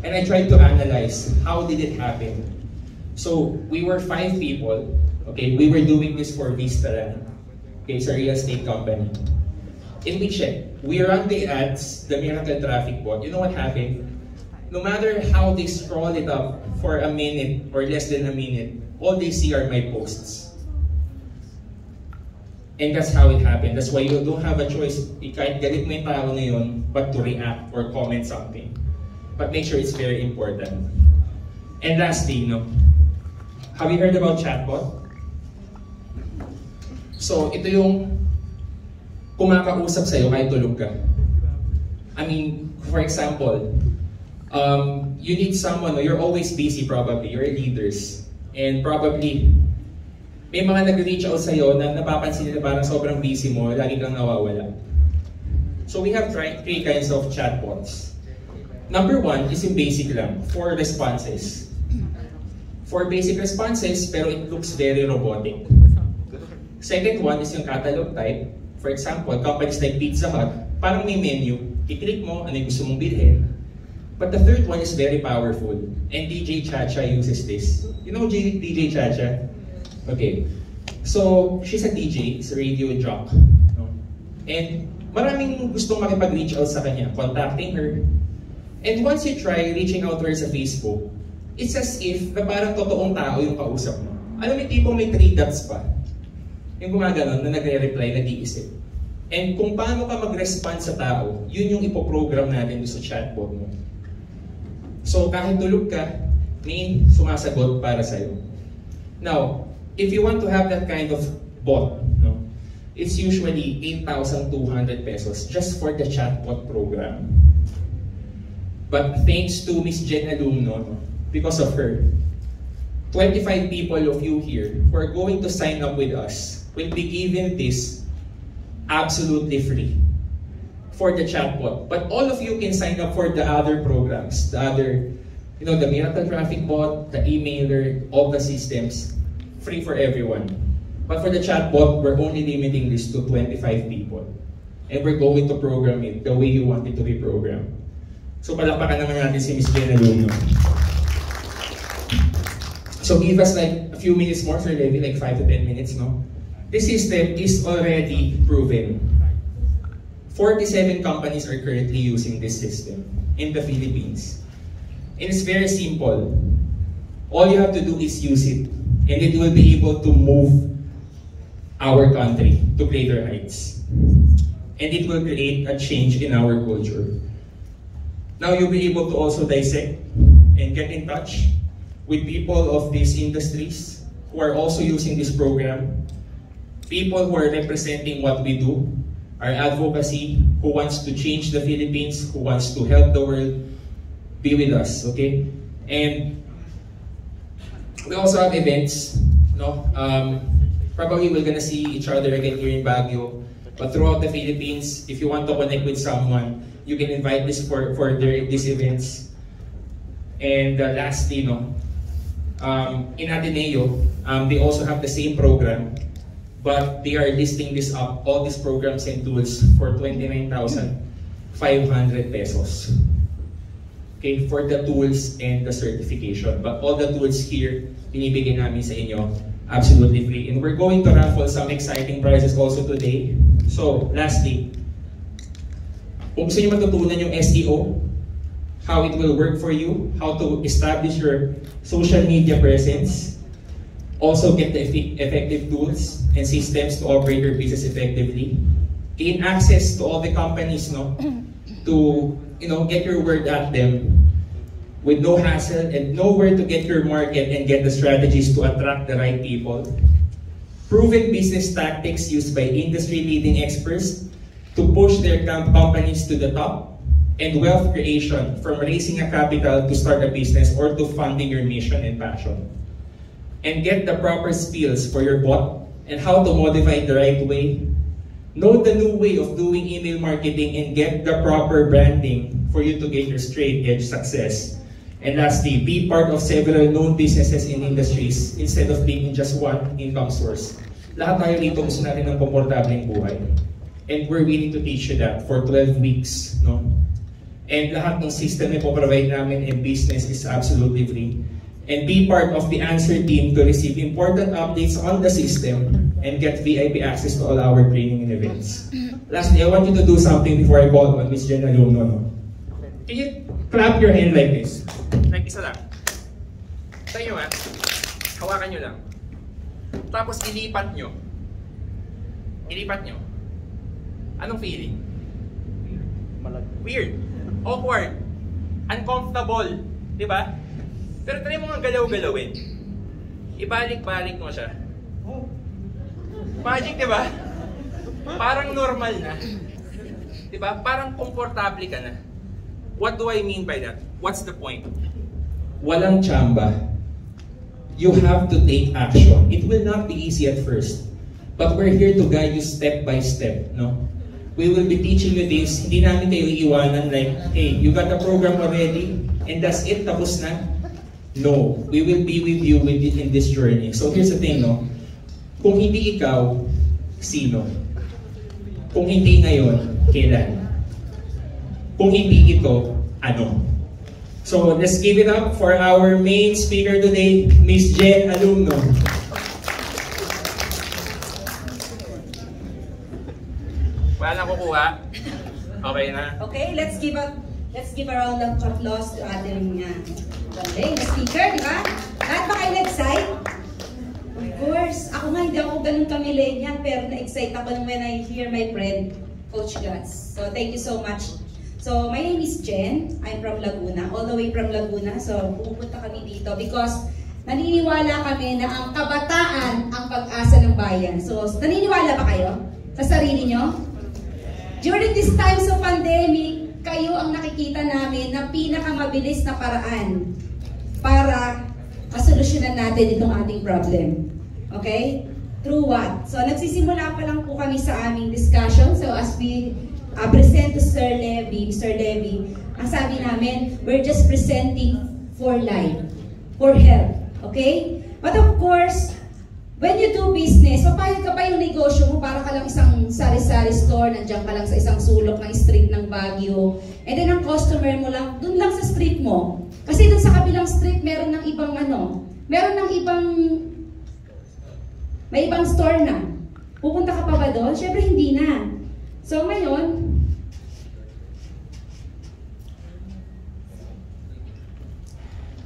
S1: And I tried to analyze, how did it happen? So we were 5 people. Okay, we were doing this for Vista. Okay, it's a real estate company. And we checked. We run the ads, the Miracle Traffic Bot. You know what happened? No matter how they scroll it up for a minute or less than a minute, all they see are my posts. And that's how it happened. That's why you don't have a choice. Kahit galit mo yung tao na yun, but to react or comment something. But make sure it's very important. And lastly, have you heard about chatbot? So, ito yung kumakausap sa'yo kahit tulog ka. I mean, for example, you need someone, you're always busy probably, you're leaders. And probably, may mga nag-reach out sa'yo na napapansin nila parang sobrang busy mo, lagi kang nawawala. So we have 3 kinds of chatbots. Number 1 is yung basic lang, 4 responses. 4 basic responses, pero it looks very robotic. Second one is yung catalog type. For example, companies like Pizza Hut, parang may menu, i-click mo ano yung gusto mong bilhin. But the third one is very powerful, and DJ Chacha uses this. You know DJ Chacha? Okay, so she's a DJ, it's a radio jock. And maraming gustong makipag-reach out sa kanya, contacting her. And once you try reaching out to her sa Facebook, it's as if na parang totoong tao yung kausap mo. Alam mo, tipong may 3 dots pa. Yung gumaganon na nagre-reply, nag-iisip. And kung paano ka mag-respond sa tao, yun yung ipoprogram natin sa chatbot mo. So kahit tulog ka, may sumasagot para sa'yo. Now, if you want to have that kind of bot, it's usually 8,200 pesos just for the chatbot program. But thanks to Miss Jen Alumno, because of her, 25 people of you here who are going to sign up with us will be given this absolutely free for the chatbot. But all of you can sign up for the other programs, the other, the Miracle Traffic Bot, the emailer, all the systems, free for everyone. But for the chatbot, we're only limiting this to 25 people. And we're going to program it the way you want it to be programmed. So palakpakan naman natin si Ms. Jen Alumno. So give us like a few minutes more, Sir Levi, like 5 to 10 minutes, no? This system is already proven. 47 companies are currently using this system in the Philippines. And it's very simple. All you have to do is use it, and it will be able to move our country to greater heights. And it will create a change in our culture. Now you'll be able to also dissect and get in touch with people of these industries who are also using this program, people who are representing what we do, our advocacy, who wants to change the Philippines, who wants to help the world, be with us, okay? And we also have events, probably we're gonna see each other again here in Baguio, but throughout the Philippines, if you want to connect with someone, you can invite this for these events. And lastly, in Ateneo, they also have the same program, but they are listing this up, all these programs and tools for 29,500 pesos. Okay, for the tools and the certification. But all the tools here, binibigyan namin sa inyo, absolutely free. And we're going to raffle some exciting prizes also today. So, lastly, kung gusto nyo matutunan yung SEO, how it will work for you, how to establish your social media presence, also get the effective tools and systems to operate your business effectively, gain access to all the companies, to get your word at them with no hassle, and know where to get your market and get the strategies to attract the right people. Proven business tactics used by industry-leading experts to push their companies to the top, and wealth creation from raising a capital to start a business or to funding your mission and passion. And get the proper skills for your bot and how to modify it the right way. Know the new way of doing email marketing and get the proper branding for you to get your straight edge success. And lastly, be part of several known businesses in industries instead of being in just one income source. Lahat tayo dito gusto natin ng komportableng buhay. And we're willing to teach you that for 12 weeks. And lahat ng system na po-provide namin in business is absolutely free. and be part of the answer team to receive important updates on the system and get VIP access to all our training and events. Lastly, I want you to do something before I call on Ms. Jen Alumno. No? Can you clap your hand like this? Like isa lang. Tayo nga. Hawakan nyo lang. Tapos ilipat nyo. Ilipat nyo. Anong feeling? Weird. Awkward. Uncomfortable. Diba? Pero try mo nga galaw-galawin. Ibalik-balik mo siya. Magic, diba? Parang normal na. Diba? Parang komportable ka na. What do I mean by that? What's the point? Walang tsamba. You have to take action. It will not be easy at first. But we're here to guide you step by step. No? We will be teaching you this. Hindi namin kayo iiwanan like, hey, you got the program already? And that's it? Tapos na? No, we will be with you in this journey. So here's the thing, no? Kung hindi ikaw, sino? Kung hindi ngayon, kailan? Kung hindi ito, ano? So let's give it up for our main speaker today, Ms. Jen Alumno. Wala na kukuha? Okay na?
S2: Okay, let's give a round of applause to ating speaker, di ba? Lahat ba kayo na-excite? Of course. Ako nga, hindi ako ganun ka-millennial, pero na-excite ako when I hear my friend, Coach Gus. So, thank you so much. So, my name is Jen. I'm from Laguna, all the way from Laguna. So, pupunta kami dito because naniniwala kami na ang kabataan ang pag-asa ng bayan. So, naniniwala ba kayo sa sarili nyo? During these times of pandemic, kayo ang nakikita namin na pinakamabilis na paraan para masolusyonan natin itong ating problem. Okay? Through what? So, nagsisimula pa lang po kami sa aming discussion. So, as we present to Mr. Levy, ang sabi namin, we're just presenting for life, for health. Okay? But of course, when you do business, papayag ka pa yung negosyo mo para ka lang isang sari-sari store, nandiyan ka lang sa isang sulok ng street ng Baguio, and then ang customer mo lang, dun lang sa street mo. Kasi dun sa kabilang street, meron ng ibang may ibang store na. Pupunta ka pa ba doon? Siyempre hindi na. So ngayon,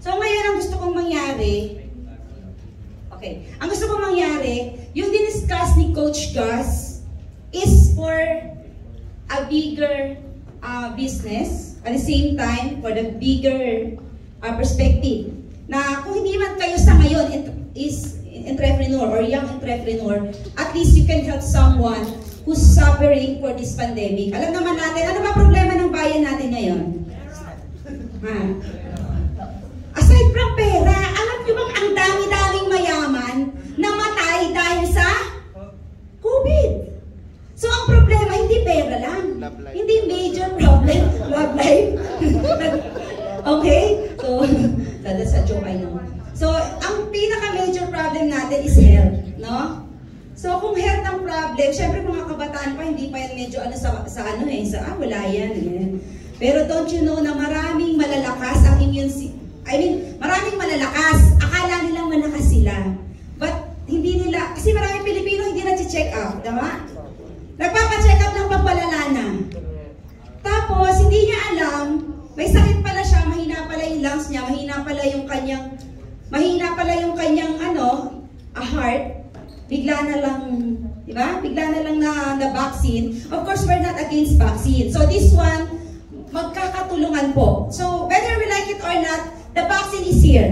S2: ang gusto kong mangyari, ang gusto kong mangyari, yung diniscuss ni Coach Gus is for a bigger business, at the same time, for the bigger perspective. Na kung hindi man kayo sa ngayon is entrepreneur or young entrepreneur, at least you can help someone who's suffering for this pandemic. Alam naman natin, ano ba problema ng bayan natin ngayon? Aside from pera, alam nyo bang ang dami-daming mayaman namatay dahil sa COVID? So ang problema, hindi pera lang. Hindi major problem. Love life. Okay? So, that's a joke, I know. So, ang pinaka-major problem natin is health, no? So, kung health ang problem, syempre mga kabataan pa, hindi pa yan medyo wala yan. Pero don't you know na maraming malalakas ang immune system. Maraming malalakas. Akala nilang malakas sila. But, hindi nila, kasi maraming Pilipino hindi na-check up, diba? Nagpapa-check up ng pagpalala na. Tapos, hindi niya alam, may sakit pala siya, mahina pala yung lungs niya, mahina pala yung kanyang heart. Bigla na lang, diba? Bigla na lang na vaccine. Of course, we're not against vaccine. So, this one, magkakatulungan po. So, whether we like it or not, the vaccine is here.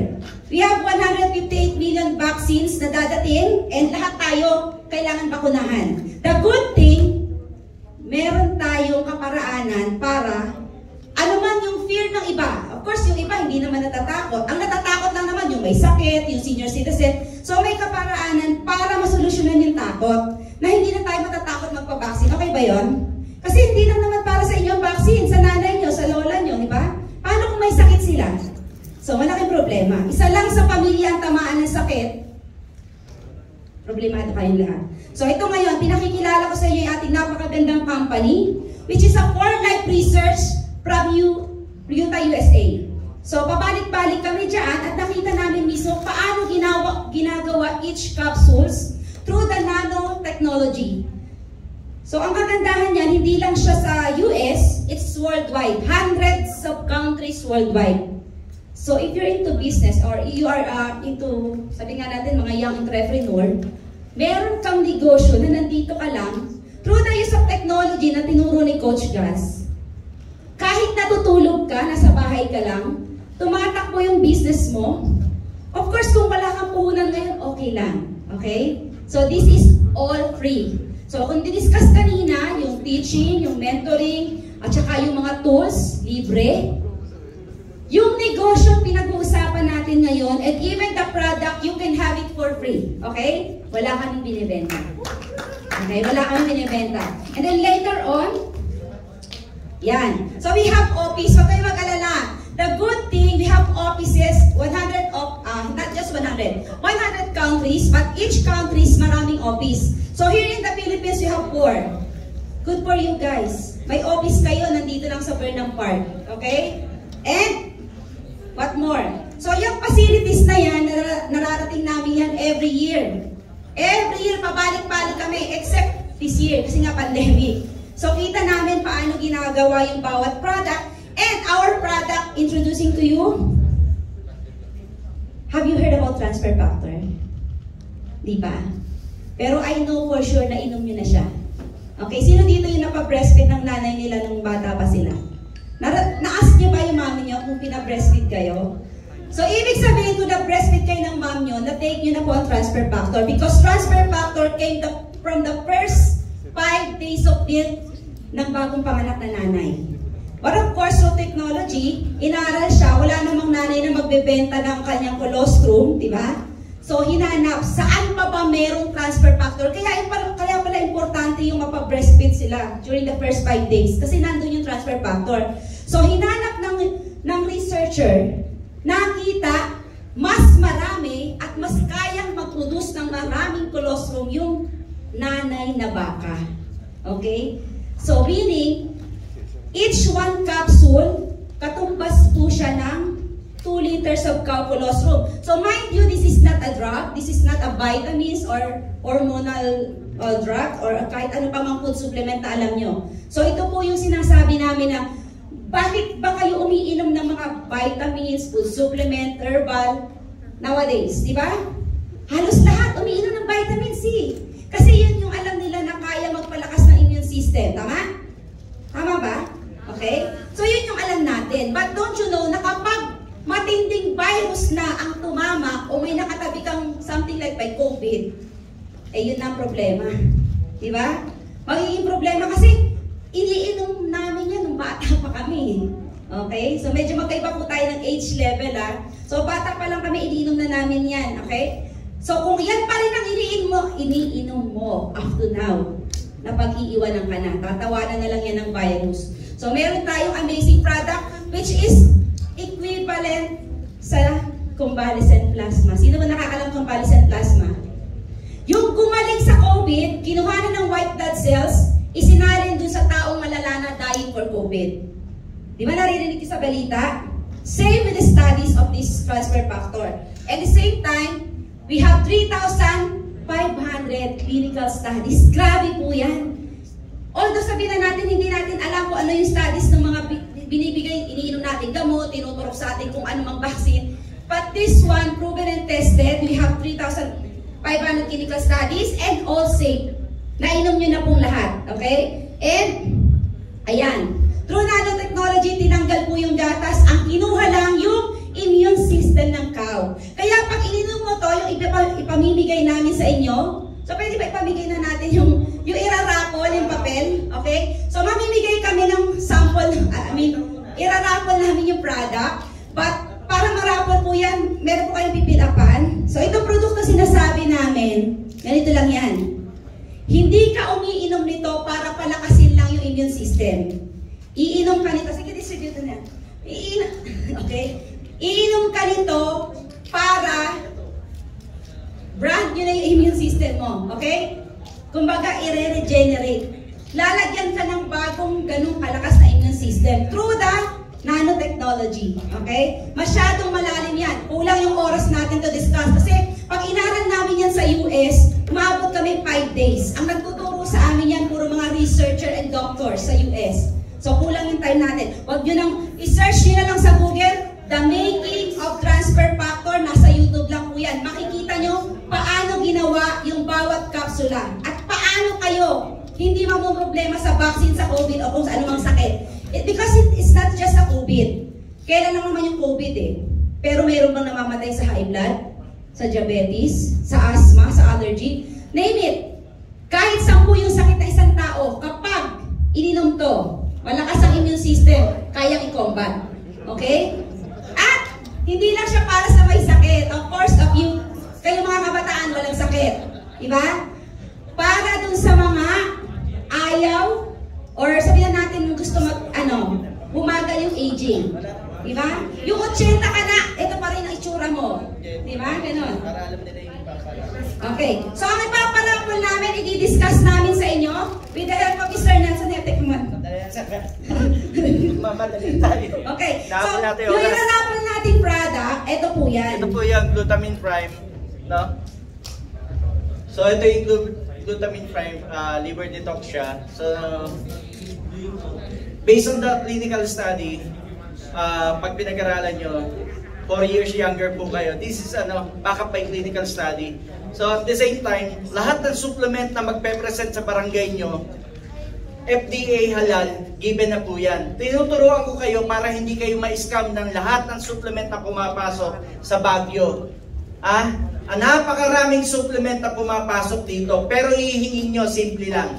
S2: We have 158 million vaccines na dadating and lahat tayo kailangan bakunahan. The good thing, meron tayong kaparaanan para anuman yung fear ng iba. Of course, yung iba hindi naman natatakot. Ang natatakot lang naman yung may sakit, yung senior citizen. So may kaparaanan para masolusyonan yung takot na hindi na tayo matatakot magpa-vaccine. Okay ba yon? Kasi hindi lang naman para sa inyo ang vaccine, sa nanay nyo, sa lola nyo, di ba? Paano kung may sakit sila? So, malaking problema. Isa lang sa pamilya ang tamaan ng sakit, problemado kayong lahat. So, ito ngayon, pinakikilala ko sa inyo yung ating napakagandang company, which is a for life research from Utah, USA. So, pabalik-balik kami dyan at nakita namin mismo paano ginagawa each capsules through the nanotechnology. So, ang kagandahan niyan, hindi lang siya sa US, it's worldwide. Hundreds of countries worldwide. So, if you're into business or you are into, sabi nga natin, mga young entrepreneur, meron kang negosyo na nandito ka lang, through the use of technology na tinuro ni Coach Gus, kahit natutulog ka, nasa bahay ka lang, tumatakbo yung business mo. Of course, kung wala kang puhunan ngayon, okay lang. Okay? So, this is all free. So, kung discuss kanina, yung teaching, yung mentoring, at saka yung mga tools, libre. Yung negosyo, pinag-uusapan natin ngayon, and even the product, you can have it for free. Okay? Wala kaming binibenta. Okay? Wala kaming binibenta. And then later on, yan. So, we have office. Huwag kayo mag-alala. The good thing, we have offices, 100 not just 100 countries, but each country is maraming office. So here in the Philippines, you have 4. Good for you guys. May office kayo, nandito lang sa Burnham Park. Okay? And, what more? So yung facilities na yan, nararating namin yan every year. Every year, pabalik-balik kami, except this year, kasi nga pandemic. So kita namin paano ginagawa yung bawat product. And our product, introducing to you, have you heard about transfer factor? Di ba? Pero I know for sure na inom nyo na siya. Okay, sino dito yung napabreastfeed ng nanay nila nung bata pa sila? Na-ask nyo ba yung mami nyo kung pinabreastfeed kayo? So, ibig sabihin kung na-breastfeed kayo ng mom nyo, na-take nyo na po ang transfer factor. Because transfer factor came from the first 5 days of birth ng bagong panganak na nanay. But of course, through technology, inaral siya, wala namang nanay na magbebenta ng kanyang colostrum, di ba? So, hinanap, saan pa ba merong transfer factor? Kaya pala importante yung mapabreastfeed sila during the first 5 days. Kasi nandun yung transfer factor. So, hinanap ng researcher, nakita, mas marami at mas kayang mag-produce ng maraming colostrum yung nanay na baka. Okay? So, meaning, each 1 capsule, katumbas po siya ng 2 liters of cow colostrum. So mind you, this is not a drug, this is not a vitamins or hormonal drug or kahit ano pa mang food supplement na alam nyo. So ito po yung sinasabi namin na bakit ba kayo umiinom ng mga vitamins, food supplement, herbal nowadays, di ba? Halos lahat umiinom ng vitamin C. Kasi yun yung alam nila na kaya magpalakas ng immune system. Tama? Tama ba? Okay? So yun yung alam natin. But don't you know na kapag matinding virus na ang tumama o may nakatabi kang something like by COVID, eh yun na ang problema. Diba? Magiging problema kasi iniinom namin yan nung bata pa kami. Okay? So medyo magkaiba po tayo ng age level So bata pa lang kami, iniinom na namin yan. Okay? So kung yan pa rin ang iniinom mo up to now, na pag-iiwanan ka na, tatawanan na lang yan ng virus. So meron tayong amazing product which is equivalent sa convalescent plasma. Sino ba nakakalam convalescent plasma? Yung gumaling sa COVID, kinuha na ng white blood cells, isinalin dun sa taong malala na dying for COVID. Di ba naririnig sa balita? Same with the studies of this transfer factor. At the same time, we have 3,500 clinical studies. Grabe po yan. Although sabihin na natin, hindi natin alam kung ano yung studies ng mga binibigay, iniinom natin gamot, tinuturok sa atin kung anumang vaccine. But this one, proven and tested, we have 3,500 clinical studies and all safe. Nainom nyo na pong lahat. Okay? And, ayan. Through nanotechnology, tinanggal po yung gatas. Ang kinuha lang yung immune system ng cow. Kaya pag ininom mo to, yung ipamimigay namin sa inyo, so pwede ba ipamigay na natin yung irarapol, yung papel, okay? So mamimigay kami ng sample, irarapol namin yung product, but para marapol po yan, meron po kayong pipilapan. So itong produkto sinasabi namin, ganito lang yan. Hindi ka umiinom nito para palakasin lang yung immune system. Iinom ka nito, sige distribute na yan. Okay? Iinom ka nito para brand nyo na yung immune system mo. Okay? Kumbaga, i-regenerate. Lalagyan ka ng bagong ganung kalakas na immune system through the nanotechnology. Okay? Masyadong malalim yan. Kulang yung oras natin to discuss. Kasi pag inaral namin yan sa US, umabot kami 5 days. Ang nagtuturo sa amin yan, puro mga researcher and doctors sa US. So kulang yung time natin. Huwag nyo nang, i-search nyo na lang sa Google, The Making of Transfer Factor. Nasa YouTube lang po yan. Makikita nyo paano ginawa yung bawat kapsula. At paano kayo hindi mamumroblema sa vaccine, sa COVID, o kung sa anumang sakit. Because it's not just a COVID. Kailan lang naman yung COVID eh. Pero mayroon bang namamatay sa high blood, sa diabetes, sa asthma, sa allergy? Name it. Kahit 10 yung sakit na isang tao, kapag ininom to, malakas ang immune system, kayang i-combat. Okay? At hindi lang siya para sa may sakit. Of course, kayo mga kabataan, walang sakit. Diba? Para dun sa mga ayaw, or sabihin natin gusto bumagal yung aging. Diba? Yung 80 ka na, ito pa rin ang itsura mo. Diba? Ganon. Okay. So, ang ipaparapol namin, i-discuss namin sa inyo with the help of Mr. Nelson. Okay. So, yung iparapol nating product, ito po yan.
S3: Ito po yung glutamine prime. No? So, ito yung glutamine prime, liver detox siya. So, based on the clinical study, pag pinag-aralan nyo, 4 years younger po kayo. This is backup by clinical study. So at the same time, lahat ng supplement na magpe-present sa barangay nyo, FDA halal, given na po yan. Tinuturuan ko kayo para hindi kayo ma-scam ng lahat ng supplement na pumapasok sa Baguio. Napakaraming supplement na pumapasok dito, pero ihingin nyo simple lang.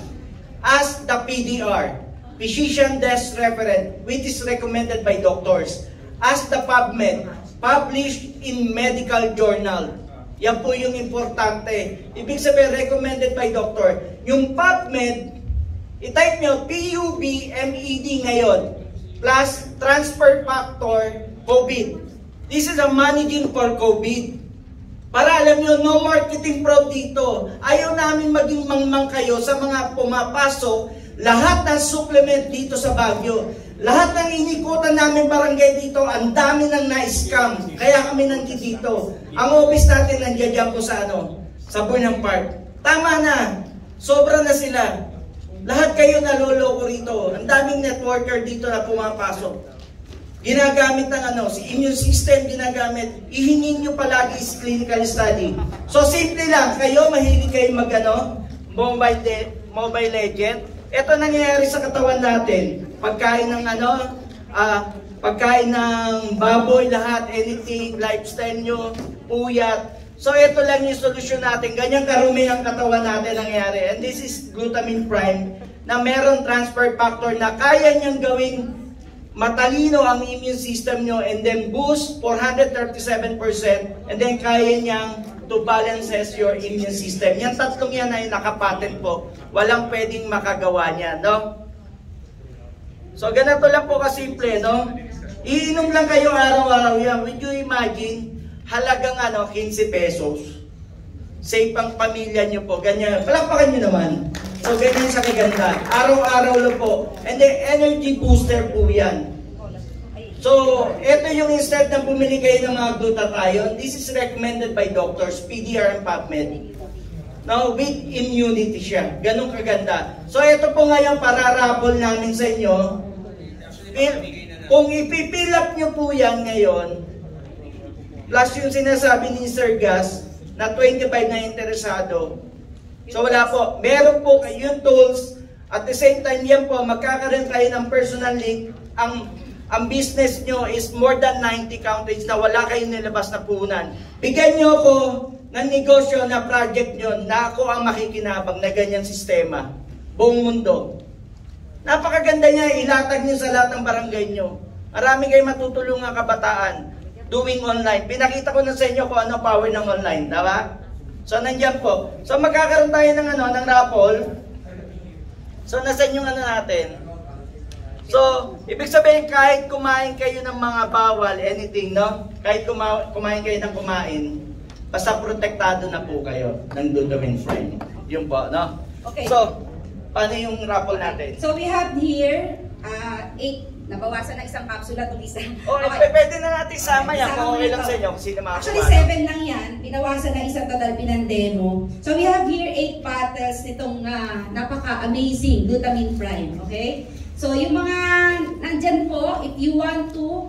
S3: As the PDR, Physician Desk Referent, which is recommended by doctors. As the PubMed, published in medical journal. Yan po yung importante. Ibig sabihin, recommended by doctor. Yung PubMed, i-type nyo, PUBMED ngayon, plus transfer factor COVID. This is a managing for COVID. Para alam nyo, no marketing fraud dito. Ayaw namin maging mangmang kayo sa mga pumapasok. Lahat ng supplement dito sa Baguio, lahat ng inikutan namin barangay dito, ang dami nang na-scam. Kaya kami nandito. Ang office natin nandiyan po sa sa Burnham Park. Tama na. Sobra na sila. Lahat kayo naloloko rito. Ang daming networker dito na pumapasok. Ginagamit ng si immune system ginagamit. Ihingin nyo palagi is clinical study. So simple lang, kayo mahilig kayo Mobile Legend. Ito nangyayari sa katawan natin. Pagkain ng pagkain ng baboy, lahat, anything, lifestyle nyo, puyat. So ito lang yung solusyon natin. Ganyan karumi ang katawan natin nangyayari. And this is glutamine prime na meron transfer factor na kaya niyang gawing matalino ang immune system nyo and then boost 437% and then kaya niyang to balances your immune system. Yan tatlong yan ay nakapatent po. Walang pwedeng makagawa niyan, no? So ganito lang po kasimple, no? Iinom lang kayo araw-araw yan. Would you imagine halagang 15 pesos? Save ang pamilya nyo po. Ganyan. Palakpakan nyo naman. So ganyan sa kaganda. Araw-araw lang po. And then energy booster po yan. So, ito yung instead na bumili kayo ng mga glutathione, this is recommended by doctors, PDR and PubMed. Now, with immunity siya. Ganun kaganda. So, ito po ngayon pararapol namin sa inyo. Kung ipipill up nyo po yan ngayon, plus yung sinasabi ni Sir Gus, na 25 na interesado. So, wala po. Meron po yung tools. At the same time, yan po, magkakaroon kayo ng personal link. Ang business nyo is more than 90 countries na wala kayong nilabas na puhunan. Bigyan nyo ako ng negosyo na project nyo na ako ang makikinabang na ganyang sistema. Buong mundo. Napakaganda niya, ilatag nyo sa lahat ng barangay nyo. Marami kayong matutulungan kabataan doing online. Pinakita ko na sa inyo kung ano power ng online. Diba? So, nandiyan po. So, magkakaroon tayo ng raffle. So, nasa yung natin. So, ibig sabihin kahit kumain kayo ng mga bawal, anything, no? Kahit kumain kayo ng kumain, basta protektado na po kayo ng glutamine prime. Yun po, no?
S2: Okay.
S3: So, paano yung raffle natin?
S2: So, we have here 8 Nabawasan na isang kapsula itong isa.
S3: Pwede na natin sama yan kung okay lang sa inyo. Kung sino
S2: actually, 7 lang yan. Binawasan na isang total pinandemo. So we have here 8 bottles nitong napaka-amazing glutamine prime. Okay? So yung mga nandyan po, if you want to,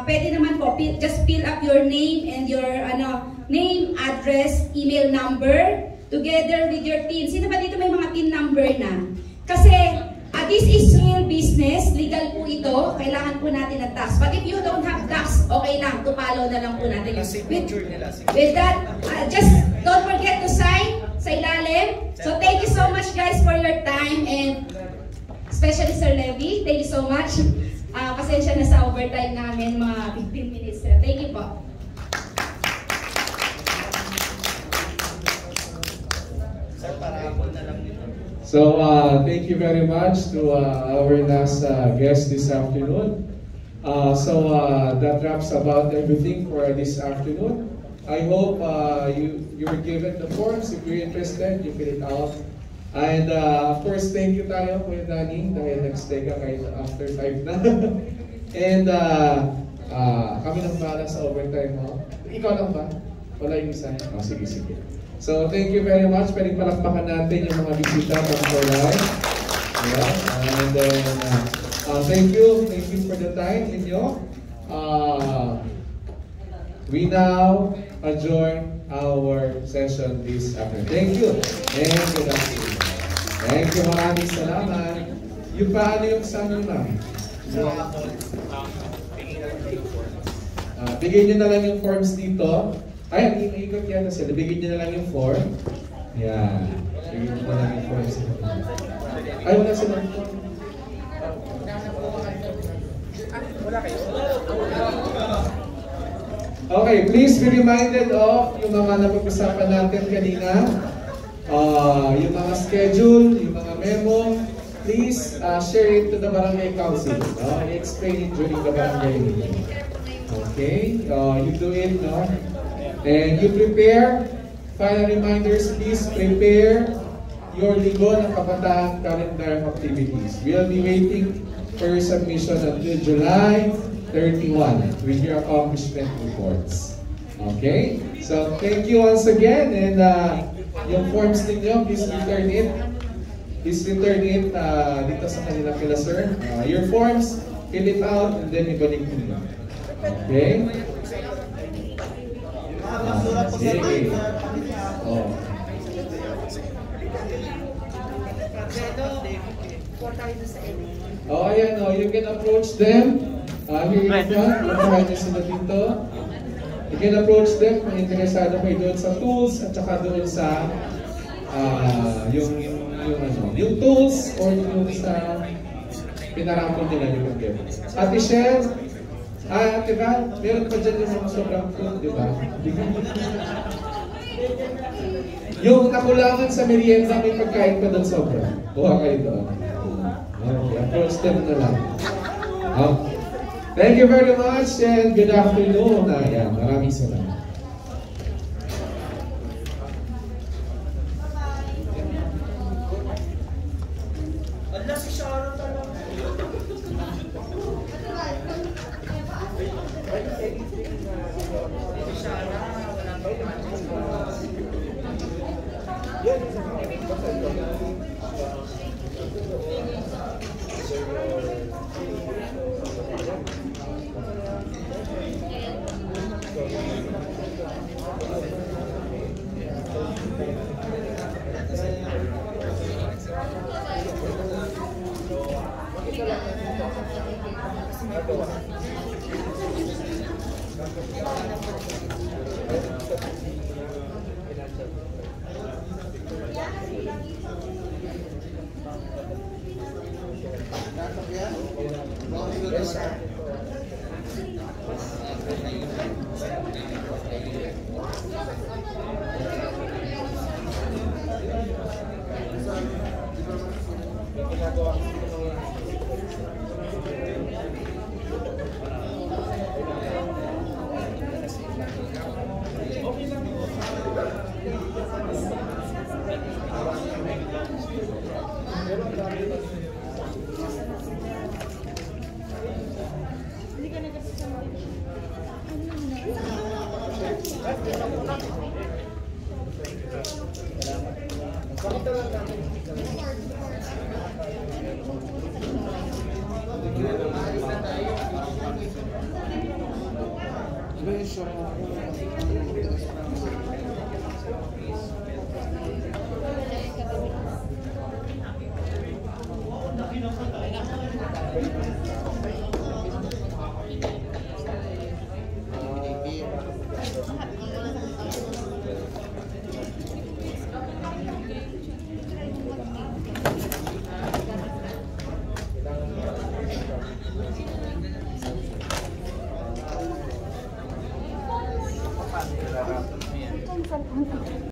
S2: pwede naman po, just fill up your name and your name, address, email number, together with your TIN. Sino ba dito may mga TIN number na? Kasi, this is real business, legal po ito, kailangan po natin ng tax. But if you don't have tax, okay lang, tupalo na lang po natin yung signature nila. With that, just don't forget to sign sa ilalim. So thank you so much guys for your time, and especially Sir Levy, thank you so much. Pasensya na sa overtime namin, mga 15 minutes. Thank you po.
S4: So, thank you very much to our last guest this afternoon. That wraps about everything for this afternoon. I hope you were given the forms. If you're interested, you fill it out. And of course, thank you tayo Kuya Danny dahil nag-stay ka kahit after 5 na. And kami nang bahala sa overtime mo. Ikaw lang ba? Wala yung isa? Oh, sige. So, thank you very much. Pwedeng palakpakan natin yung mga bisita for live. Yeah. And then, thank you for the time ninyo. We now adjourn our session this afternoon. Thank you. And good afternoon. Thank you, maraming salamat. Yung paano yung sa amin, ma'am? Bigay nyo na lang yung forms dito. Ay, ikot yan na sila. Bigyan nyo na lang yung form. Yan. Bigyan nyo na lang yung form. Ay, wala silang form. Wala kayo. Okay, please be reminded of yung mga napag-usapan natin kanina. Yung mga schedule, yung mga memo. Please share it to the barangay council. I-explain it during the barangay meeting. Okay? You do it, no? And you prepare, final reminders, please prepare your Ligo ng Kabataan calendar of activities. We'll be waiting for your submission until July 31 with your accomplishment reports. Okay? So, thank you once again, and yung forms ninyo, please return it. Please return it dito sa kanila kila sir. Your forms, fill it out, and then ibalik ninyo. Okay? Sige. Oh. Oh, ayan, oh, you can approach them. Here in front, makahay nyo sila dito. You can approach them kung interesado kayo doon sa tools at saka doon sa yung tools or yung sa pinarapon nila yung mag-get. Ate Shell, Ate Val, meron pa dyan yung mga sobrang food, di ba? Yung nakulangan sa merienda, may pagkain pa doon sobra. Kuha kayo doon. Okay, approach them na lang. Okay. Thank you very much and good afternoon. Ayan, maraming salamat.